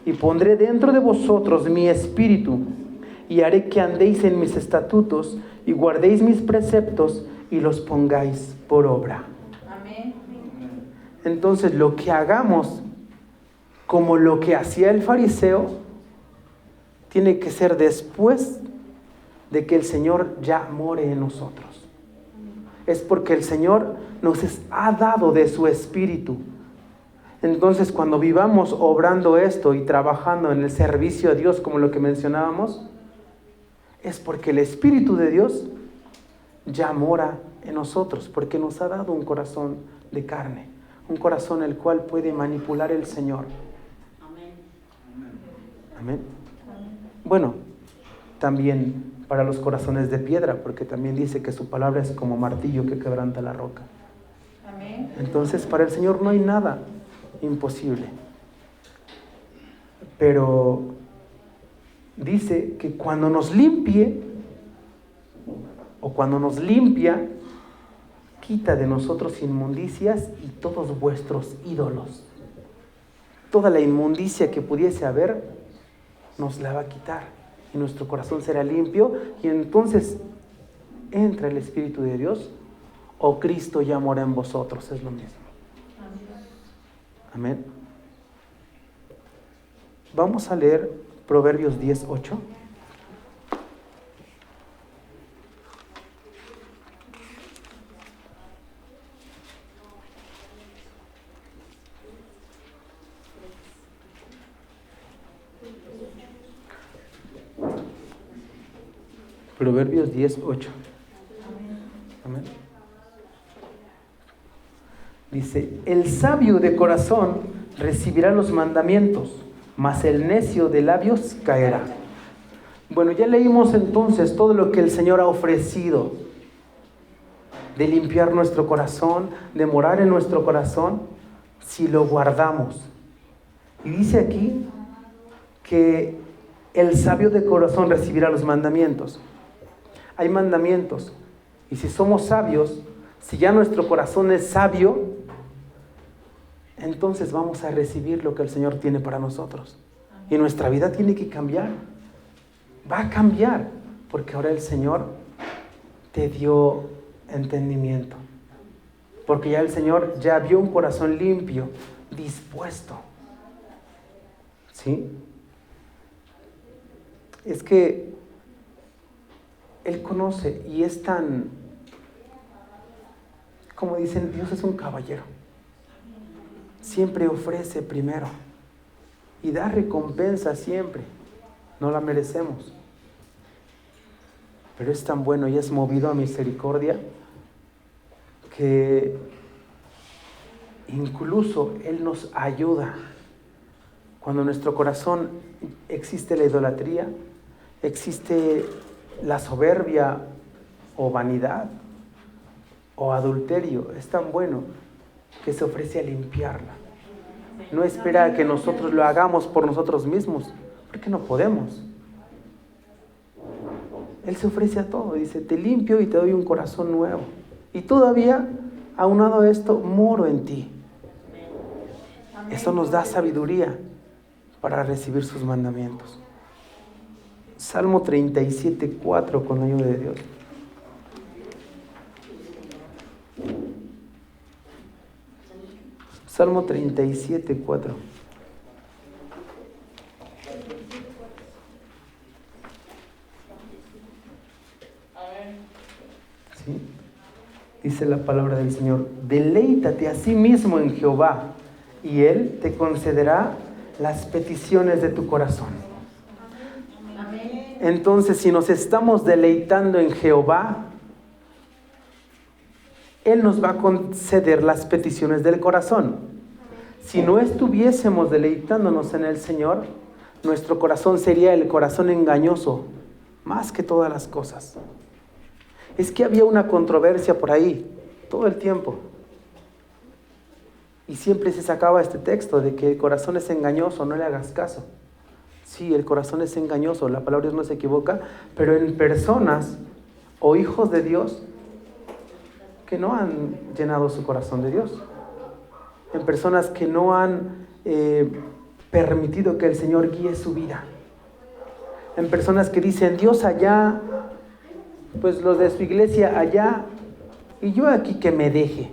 y pondré dentro de vosotros mi espíritu, y haré que andéis en mis estatutos, y guardéis mis preceptos, y los pongáis por obra. Amén. Entonces, lo que hagamos, como lo que hacía el fariseo, tiene que ser después de que el Señor ya more en nosotros. Es porque el Señor nos ha dado de su espíritu. Entonces, cuando vivamos obrando esto y trabajando en el servicio a Dios, como lo que mencionábamos, es porque el Espíritu de Dios ya mora en nosotros, porque nos ha dado un corazón de carne, un corazón el cual puede manipular el Señor. Amén. Bueno, también para los corazones de piedra, porque también dice que su palabra es como martillo que quebranta la roca. Amén. Entonces, para el Señor no hay nada imposible. Pero dice que cuando nos limpie, o cuando nos limpia, quita de nosotros inmundicias y todos vuestros ídolos. Toda la inmundicia que pudiese haber, nos la va a quitar. Y nuestro corazón será limpio, y entonces entra el Espíritu de Dios, o Cristo ya mora en vosotros, es lo mismo. Amén. Vamos a leer Proverbios 10:8. Proverbios 10:8. Amén. Dice: el sabio de corazón recibirá los mandamientos, mas el necio de labios caerá. Bueno, ya leímos entonces todo lo que el Señor ha ofrecido, de limpiar nuestro corazón, de morar en nuestro corazón, si lo guardamos. Y dice aquí que el sabio de corazón recibirá los mandamientos. Hay mandamientos, y si somos sabios, si ya nuestro corazón es sabio, entonces vamos a recibir lo que el Señor tiene para nosotros. Y nuestra vida tiene que cambiar. Va a cambiar, porque ahora el Señor te dio entendimiento. Porque ya el Señor ya vio un corazón limpio, dispuesto. ¿Sí? Es que Él conoce y es tan, como dicen, Dios es un caballero. Siempre ofrece primero y da recompensa siempre. No la merecemos, pero es tan bueno y es movido a misericordia que incluso Él nos ayuda. Cuando en nuestro corazón existe la idolatría, existe la soberbia o vanidad o adulterio, es tan bueno que se ofrece a limpiarla. No espera a que nosotros lo hagamos por nosotros mismos, porque no podemos. Él se ofrece a todo, dice: te limpio y te doy un corazón nuevo. Y todavía, aunado a esto, moro en ti. Eso nos da sabiduría para recibir sus mandamientos. Salmo 37:4, con la ayuda de Dios. Salmo 37:4. ¿Sí? Dice la palabra del Señor: deleítate a sí mismo en Jehová, y Él te concederá las peticiones de tu corazón. Amén. Entonces, si nos estamos deleitando en Jehová, Él nos va a conceder las peticiones del corazón. Si no estuviésemos deleitándonos en el Señor, nuestro corazón sería el corazón engañoso, más que todas las cosas. Es que había una controversia por ahí, todo el tiempo. Y siempre se sacaba este texto de que el corazón es engañoso, no le hagas caso. Sí, el corazón es engañoso, la palabra de Dios no se equivoca, pero en personas o hijos de Dios, que no han llenado su corazón de Dios, en personas que no han permitido que el Señor guíe su vida, en personas que dicen Dios allá, pues los de su iglesia allá, y yo aquí que me deje,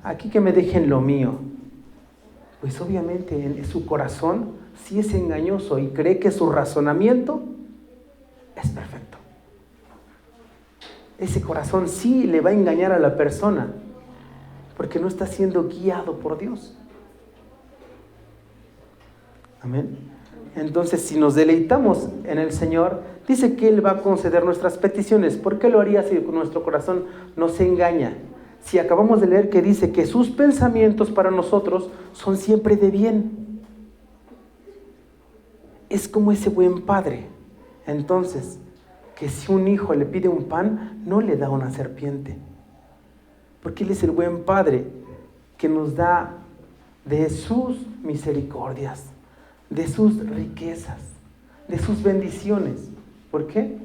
aquí que me dejen lo mío. Pues obviamente en su corazón sí es engañoso y cree que su razonamiento es perfecto. Ese corazón sí le va a engañar a la persona porque no está siendo guiado por Dios. Amén. Entonces, si nos deleitamos en el Señor, dice que Él va a conceder nuestras peticiones. ¿Por qué lo haría si nuestro corazón nos engaña? Si acabamos de leer que dice que sus pensamientos para nosotros son siempre de bien. Es como ese buen padre. Entonces, que si un hijo le pide un pan, no le da una serpiente. Porque Él es el buen padre que nos da de sus misericordias, de sus riquezas, de sus bendiciones. ¿Por qué?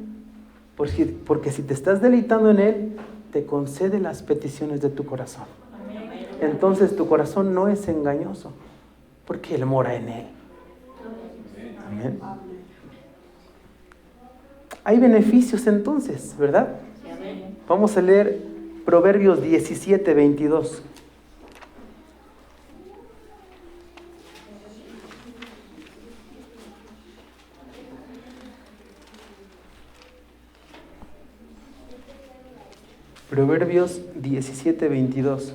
Porque si te estás deleitando en Él, te concede las peticiones de tu corazón. Entonces tu corazón no es engañoso, porque Él mora en Él. Amén. Hay beneficios entonces, ¿verdad? Vamos a leer Proverbios 17, 22. Proverbios 17, 22.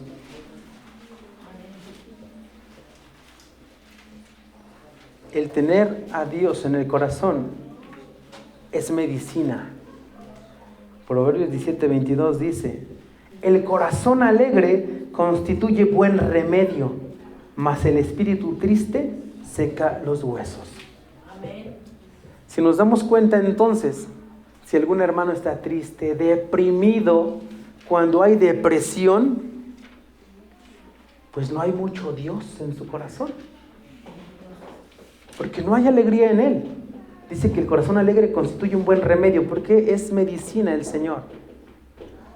El tener a Dios en el corazón es medicina. Proverbios 17, 22 dice: el corazón alegre constituye buen remedio, mas el espíritu triste seca los huesos. Amén. Si nos damos cuenta entonces, si algún hermano está triste, deprimido, cuando hay depresión, pues no hay mucho Dios en su corazón, porque no hay alegría en él. Dice que el corazón alegre constituye un buen remedio, porque es medicina el Señor.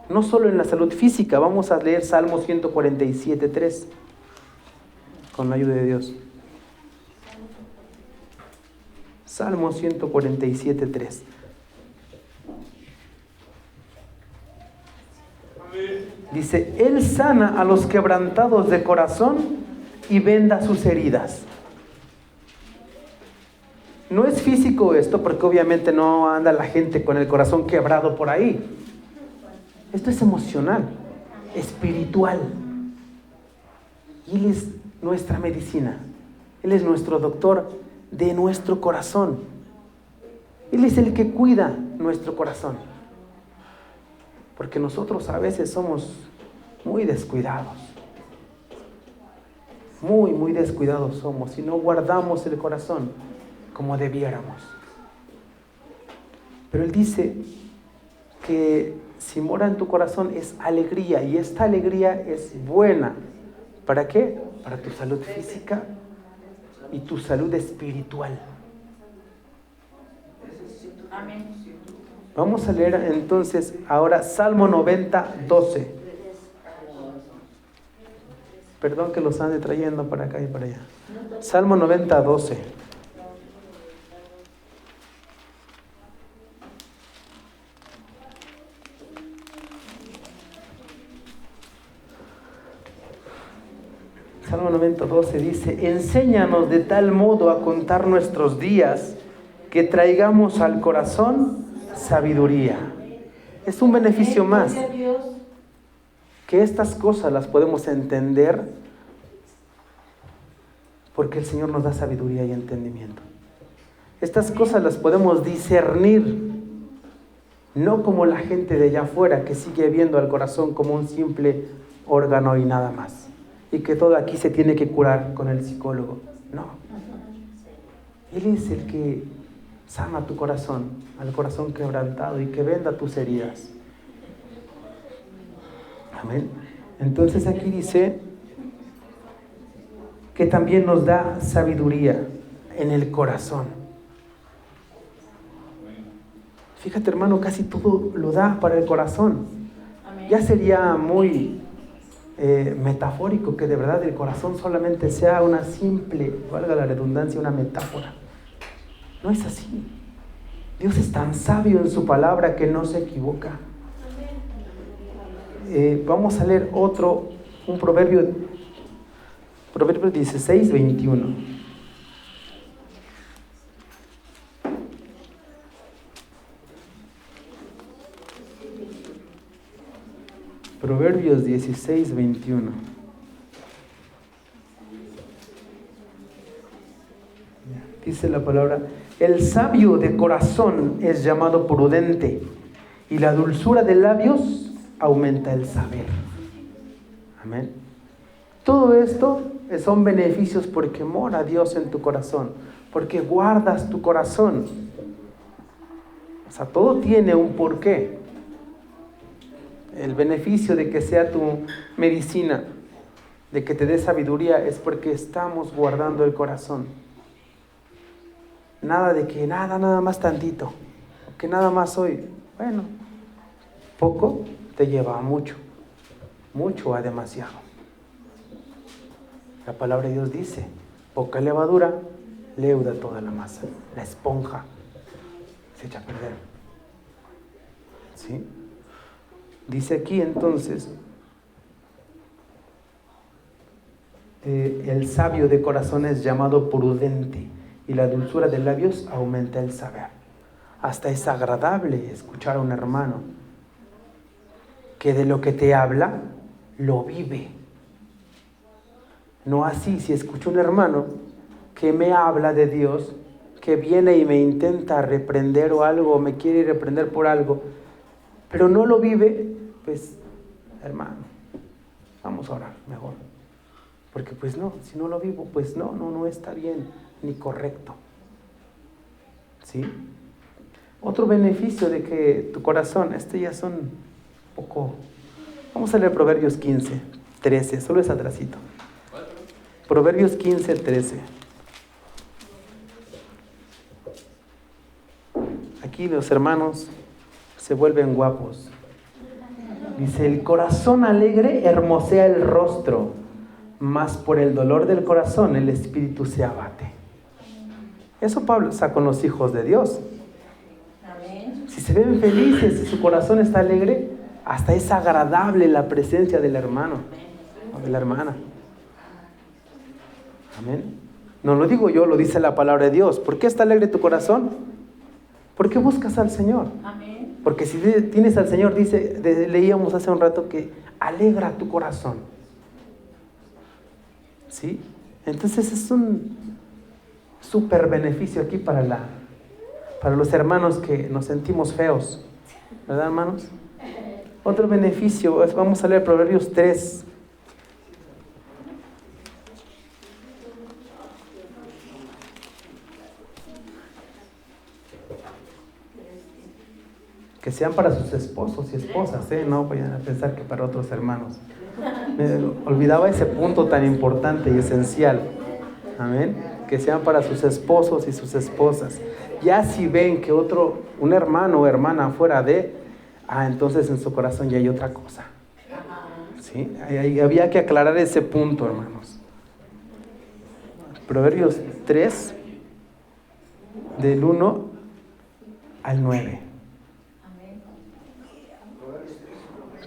No solo en la salud física. Vamos a leer Salmo 147, 3, con la ayuda de Dios. Salmo 147, 3. Dice: Él sana a los quebrantados de corazón y venda sus heridas. No es físico esto, porque obviamente no anda la gente con el corazón quebrado por ahí. Esto es emocional, espiritual. Y Él es nuestra medicina. Él es nuestro doctor de nuestro corazón. Él es el que cuida nuestro corazón. Porque nosotros a veces somos muy descuidados. Muy descuidados somos y no guardamos el corazón como debiéramos. Pero Él dice que si mora en tu corazón es alegría, y esta alegría es buena. ¿Para qué? Para tu salud física y tu salud espiritual. Amén. Vamos a leer entonces ahora Salmo 90, 12. Perdón que los ande trayendo para acá y para allá. Salmo 90, 12. Salmo 90, 12 dice: enséñanos de tal modo a contar nuestros días que traigamos al corazón sabiduría. Es un beneficio más, que estas cosas las podemos entender porque el Señor nos da sabiduría y entendimiento. Estas cosas las podemos discernir, no como la gente de allá afuera que sigue viendo al corazón como un simple órgano y nada más, y que todo aquí se tiene que curar con el psicólogo. No, Él es el que sana tu corazón, al corazón quebrantado, y que venda tus heridas. Amén. Entonces aquí dice que también nos da sabiduría en el corazón. Fíjate, hermano, casi todo lo da para el corazón. Amén. Ya sería muy metafórico que de verdad el corazón solamente sea una simple, valga la redundancia, una metáfora. No es así. Dios es tan sabio en su palabra que no se equivoca. Vamos a leer un proverbio 16, 21. Proverbios 16, 21. Dice la palabra: el sabio de corazón es llamado prudente, y la dulzura de labios aumenta el saber. Amén. Todo esto son beneficios porque mora Dios en tu corazón, porque guardas tu corazón. O sea, todo tiene un porqué. El beneficio de que sea tu medicina, de que te dé sabiduría, es porque estamos guardando el corazón. Nada de que nada más tantito, que nada más hoy. Bueno, poco te lleva a mucho, mucho a demasiado. La palabra de Dios dice: poca levadura leuda toda la masa. La esponja se echa a perder. ¿Sí? Dice aquí entonces, el sabio de corazón es llamado prudente, y la dulzura de labios aumenta el saber. Hasta es agradable escuchar a un hermano que de lo que te habla, lo vive. No así, si escucho un hermano que me habla de Dios, que viene y me intenta reprender o algo, me quiere reprender por algo, pero no lo vive, pues, hermano, vamos a orar mejor. Porque pues no, si no lo vivo, pues no está bien, ni correcto. ¿Sí? Otro beneficio de que tu corazón, ya son un poco... Vamos a leer Proverbios 15, 13, solo es atrasito. Proverbios 15, 13. Aquí los hermanos se vuelven guapos. Dice: el corazón alegre hermosea el rostro, mas por el dolor del corazón el espíritu se abate. Eso Pablo está con los hijos de Dios. Amén. Si se ven felices, si su corazón está alegre, hasta es agradable la presencia del hermano o de la hermana. Amén. No lo digo yo, lo dice la palabra de Dios. ¿Por qué está alegre tu corazón? Porque buscas al Señor. Amén. Porque si tienes al Señor, leíamos hace un rato que alegra tu corazón. ¿Sí? Entonces es un súper beneficio aquí para los hermanos que nos sentimos feos. ¿Verdad, hermanos? Otro beneficio, vamos a leer Proverbios 3. Que sean para sus esposos y esposas, no vayan a pensar que para otros hermanos. Me olvidaba ese punto tan importante y esencial. Amén. Que sean para sus esposos y sus esposas. Ya si ven que un hermano o hermana fuera entonces en su corazón ya hay otra cosa. ¿Sí? Había que aclarar ese punto, hermanos. Proverbios 3, del 1 al 9.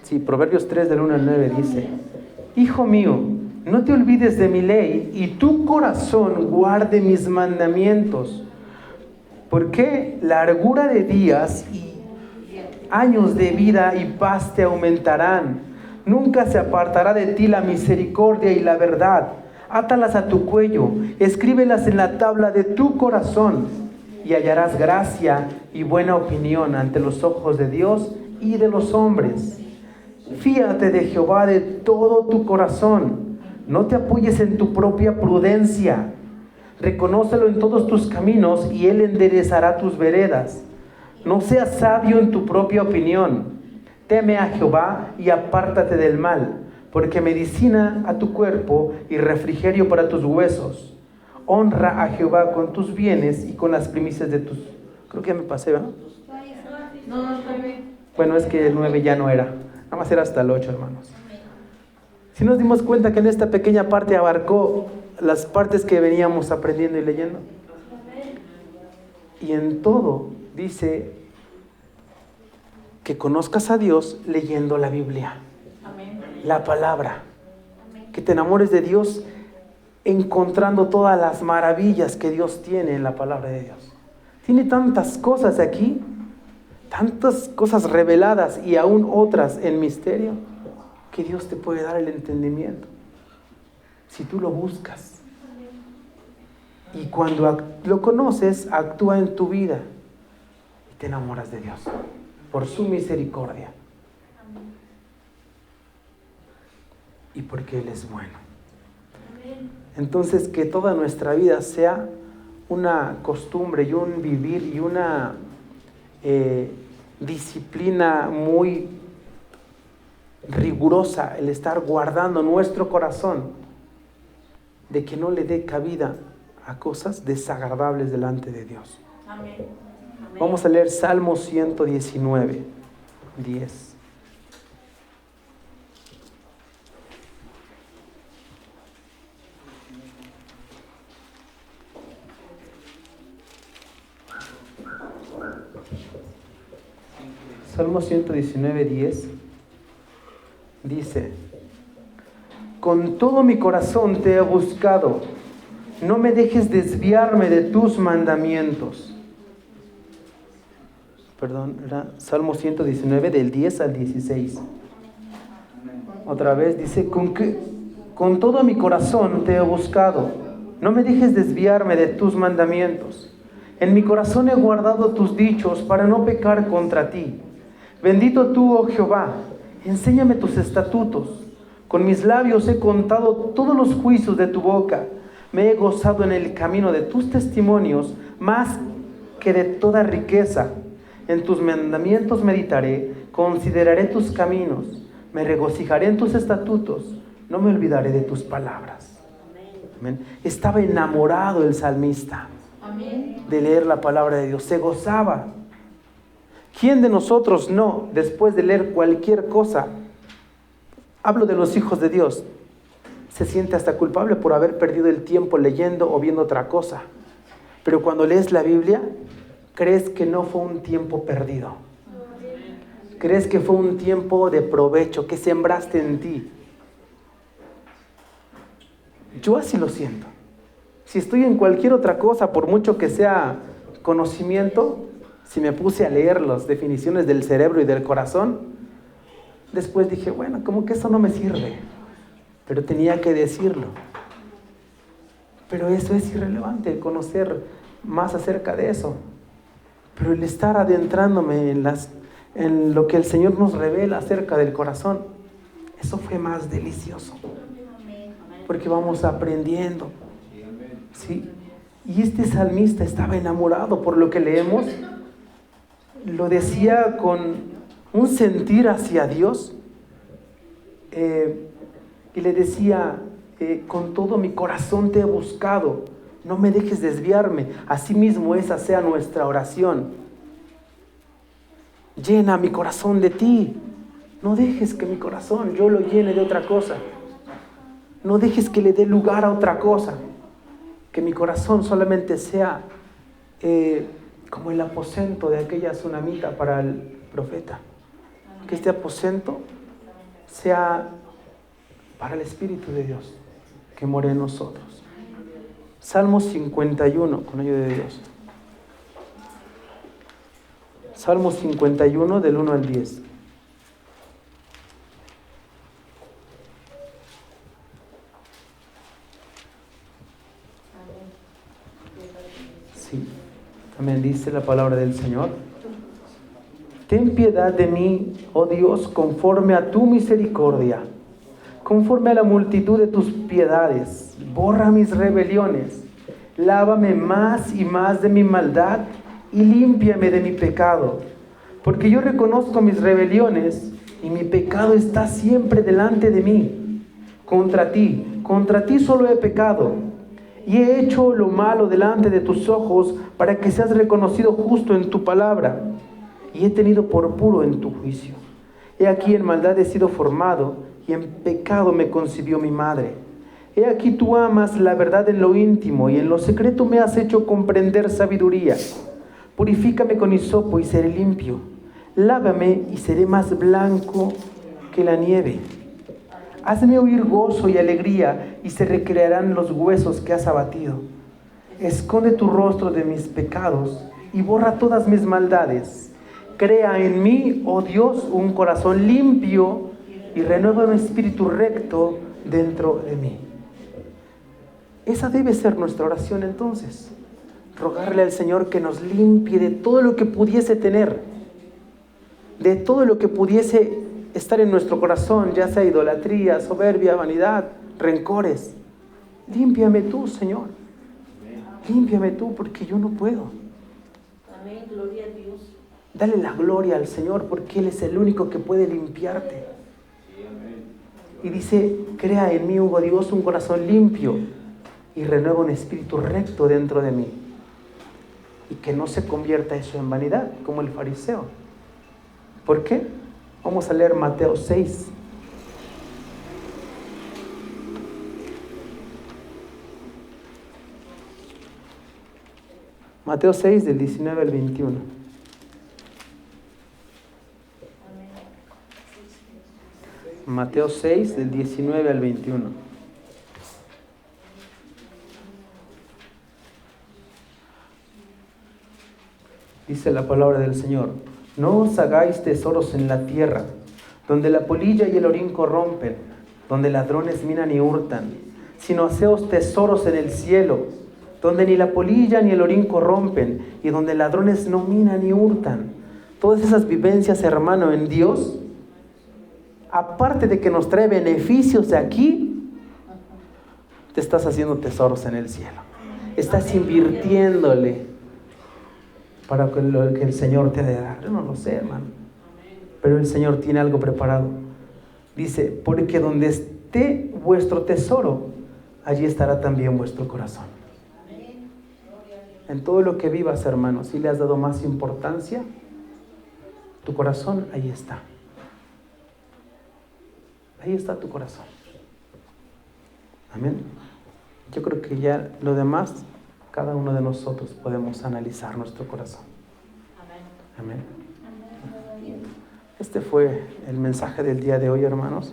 Sí, Proverbios 3 del 1 al 9 dice: hijo mío, no te olvides de mi ley, y tu corazón guarde mis mandamientos, porque largura de días y años de vida y paz te aumentarán. Nunca se apartará de ti la misericordia y la verdad. Átalas a tu cuello, escríbelas en la tabla de tu corazón, y hallarás gracia y buena opinión ante los ojos de Dios y de los hombres. Fíate de Jehová de todo tu corazón. No te apoyes en tu propia prudencia. Reconócelo en todos tus caminos y Él enderezará tus veredas. No seas sabio en tu propia opinión. Teme a Jehová y apártate del mal, porque medicina a tu cuerpo y refrigerio para tus huesos. Honra a Jehová con tus bienes y con las primicias de tus... Creo que ya me pasé, ¿verdad? No, estoy bien. Bueno, es que el 9 ya no era. Nada más era hasta el 8, hermanos. Si nos dimos cuenta que en esta pequeña parte abarcó las partes que veníamos aprendiendo y leyendo. Y en todo dice que conozcas a Dios leyendo la Biblia, Amén. la palabra. Que te enamores de Dios encontrando todas las maravillas que Dios tiene en la palabra de Dios. Tiene tantas cosas aquí, tantas cosas reveladas y aún otras en misterio, que Dios te puede dar el entendimiento si tú lo buscas. Y cuando lo conoces, actúa en tu vida y te enamoras de Dios por su misericordia y porque Él es bueno. Entonces, que toda nuestra vida sea una costumbre y un vivir y una disciplina muy rigurosa, el estar guardando nuestro corazón de que no le dé cabida a cosas desagradables delante de Dios. Amén. Amén. Vamos a leer Salmo 119, 10. Salmo 119, 10 dice: con todo mi corazón te he buscado, no me dejes desviarme de tus mandamientos. Perdón, era Salmo 119 del 10 al 16. Otra vez dice: con todo mi corazón te he buscado, no me dejes desviarme de tus mandamientos. En mi corazón he guardado tus dichos para no pecar contra ti. Bendito tú, oh Jehová, enséñame tus estatutos. Con mis labios he contado todos los juicios de tu boca. Me he gozado en el camino de tus testimonios más que de toda riqueza. En tus mandamientos meditaré, consideraré tus caminos. Me regocijaré en tus estatutos, no me olvidaré de tus palabras. Amén. Estaba enamorado el salmista. Amén. De leer la palabra de Dios, se gozaba. ¿Quién de nosotros no, después de leer cualquier cosa, hablo de los hijos de Dios, se siente hasta culpable por haber perdido el tiempo leyendo o viendo otra cosa? Pero cuando lees la Biblia, crees que no fue un tiempo perdido. Crees que fue un tiempo de provecho, que sembraste en ti. Yo así lo siento. Si estoy en cualquier otra cosa, por mucho que sea conocimiento, si me puse a leer las definiciones del cerebro y del corazón, después dije, bueno, como que eso no me sirve, pero tenía que decirlo. Pero eso es irrelevante, el conocer más acerca de eso. Pero el estar adentrándome en lo que el Señor nos revela acerca del corazón, eso fue más delicioso, porque vamos aprendiendo. ¿Sí? Y este salmista estaba enamorado por lo que leemos. Lo decía con un sentir hacia Dios. Y le decía, con todo mi corazón te he buscado, no me dejes desviarme. Asimismo esa sea nuestra oración. Llena mi corazón de ti. No dejes que mi corazón yo lo llene de otra cosa. No dejes que le dé lugar a otra cosa. Que mi corazón solamente sea como el aposento de aquella tsunamita para el profeta. Que este aposento sea para el Espíritu de Dios que more en nosotros. Salmo 51, con ayuda de Dios. Salmo 51 del 1 al 10. Sí, también dice la palabra del Señor: ten piedad de mí, oh Dios, conforme a tu misericordia, conforme a la multitud de tus piedades. Borra mis rebeliones, lávame más y más de mi maldad y límpiame de mi pecado, porque yo reconozco mis rebeliones y mi pecado está siempre delante de mí. Contra ti solo he pecado y he hecho lo malo delante de tus ojos, para que seas reconocido justo en tu palabra y he tenido por puro en tu juicio. He aquí en maldad he sido formado, y en pecado me concibió mi madre. He aquí tú amas la verdad en lo íntimo, y en lo secreto me has hecho comprender sabiduría. Purifícame con hisopo y seré limpio. Lávame y seré más blanco que la nieve. Hazme oír gozo y alegría, y se recrearán los huesos que has abatido. Esconde tu rostro de mis pecados y borra todas mis maldades. Crea en mí, oh Dios, un corazón limpio y renueva un espíritu recto dentro de mí. Esa debe ser nuestra oración entonces. Rogarle al Señor que nos limpie de todo lo que pudiese tener, de todo lo que pudiese estar en nuestro corazón, ya sea idolatría, soberbia, vanidad, rencores. Límpiame tú, Señor. Límpiame tú, porque yo no puedo. Amén, gloria a Dios. Dale la gloria al Señor, porque Él es el único que puede limpiarte. Y dice, crea en mí, oh Dios, un corazón limpio y renueva un espíritu recto dentro de mí. Y que no se convierta eso en vanidad, como el fariseo. ¿Por qué? Vamos a leer Mateo 6. Mateo 6, del 19 al 21. Mateo 6, del 19 al 21. Dice la palabra del Señor: no os hagáis tesoros en la tierra, donde la polilla y el orín corrompen, donde ladrones minan y hurtan, sino haceos tesoros en el cielo, donde ni la polilla ni el orín corrompen, y donde ladrones no minan ni hurtan. Todas esas vivencias, hermano, en Dios, aparte de que nos trae beneficios de aquí, te estás haciendo tesoros en el cielo. Estás invirtiéndole para que lo que el Señor te dé. Yo no lo sé, hermano, pero el Señor tiene algo preparado. Dice, porque donde esté vuestro tesoro, allí estará también vuestro corazón. En todo lo que vivas, hermano, si le has dado más importancia, tu corazón, ahí está. Ahí está tu corazón. Amén. Yo creo que ya lo demás, cada uno de nosotros podemos analizar nuestro corazón. Amén. Este fue el mensaje del día de hoy, hermanos.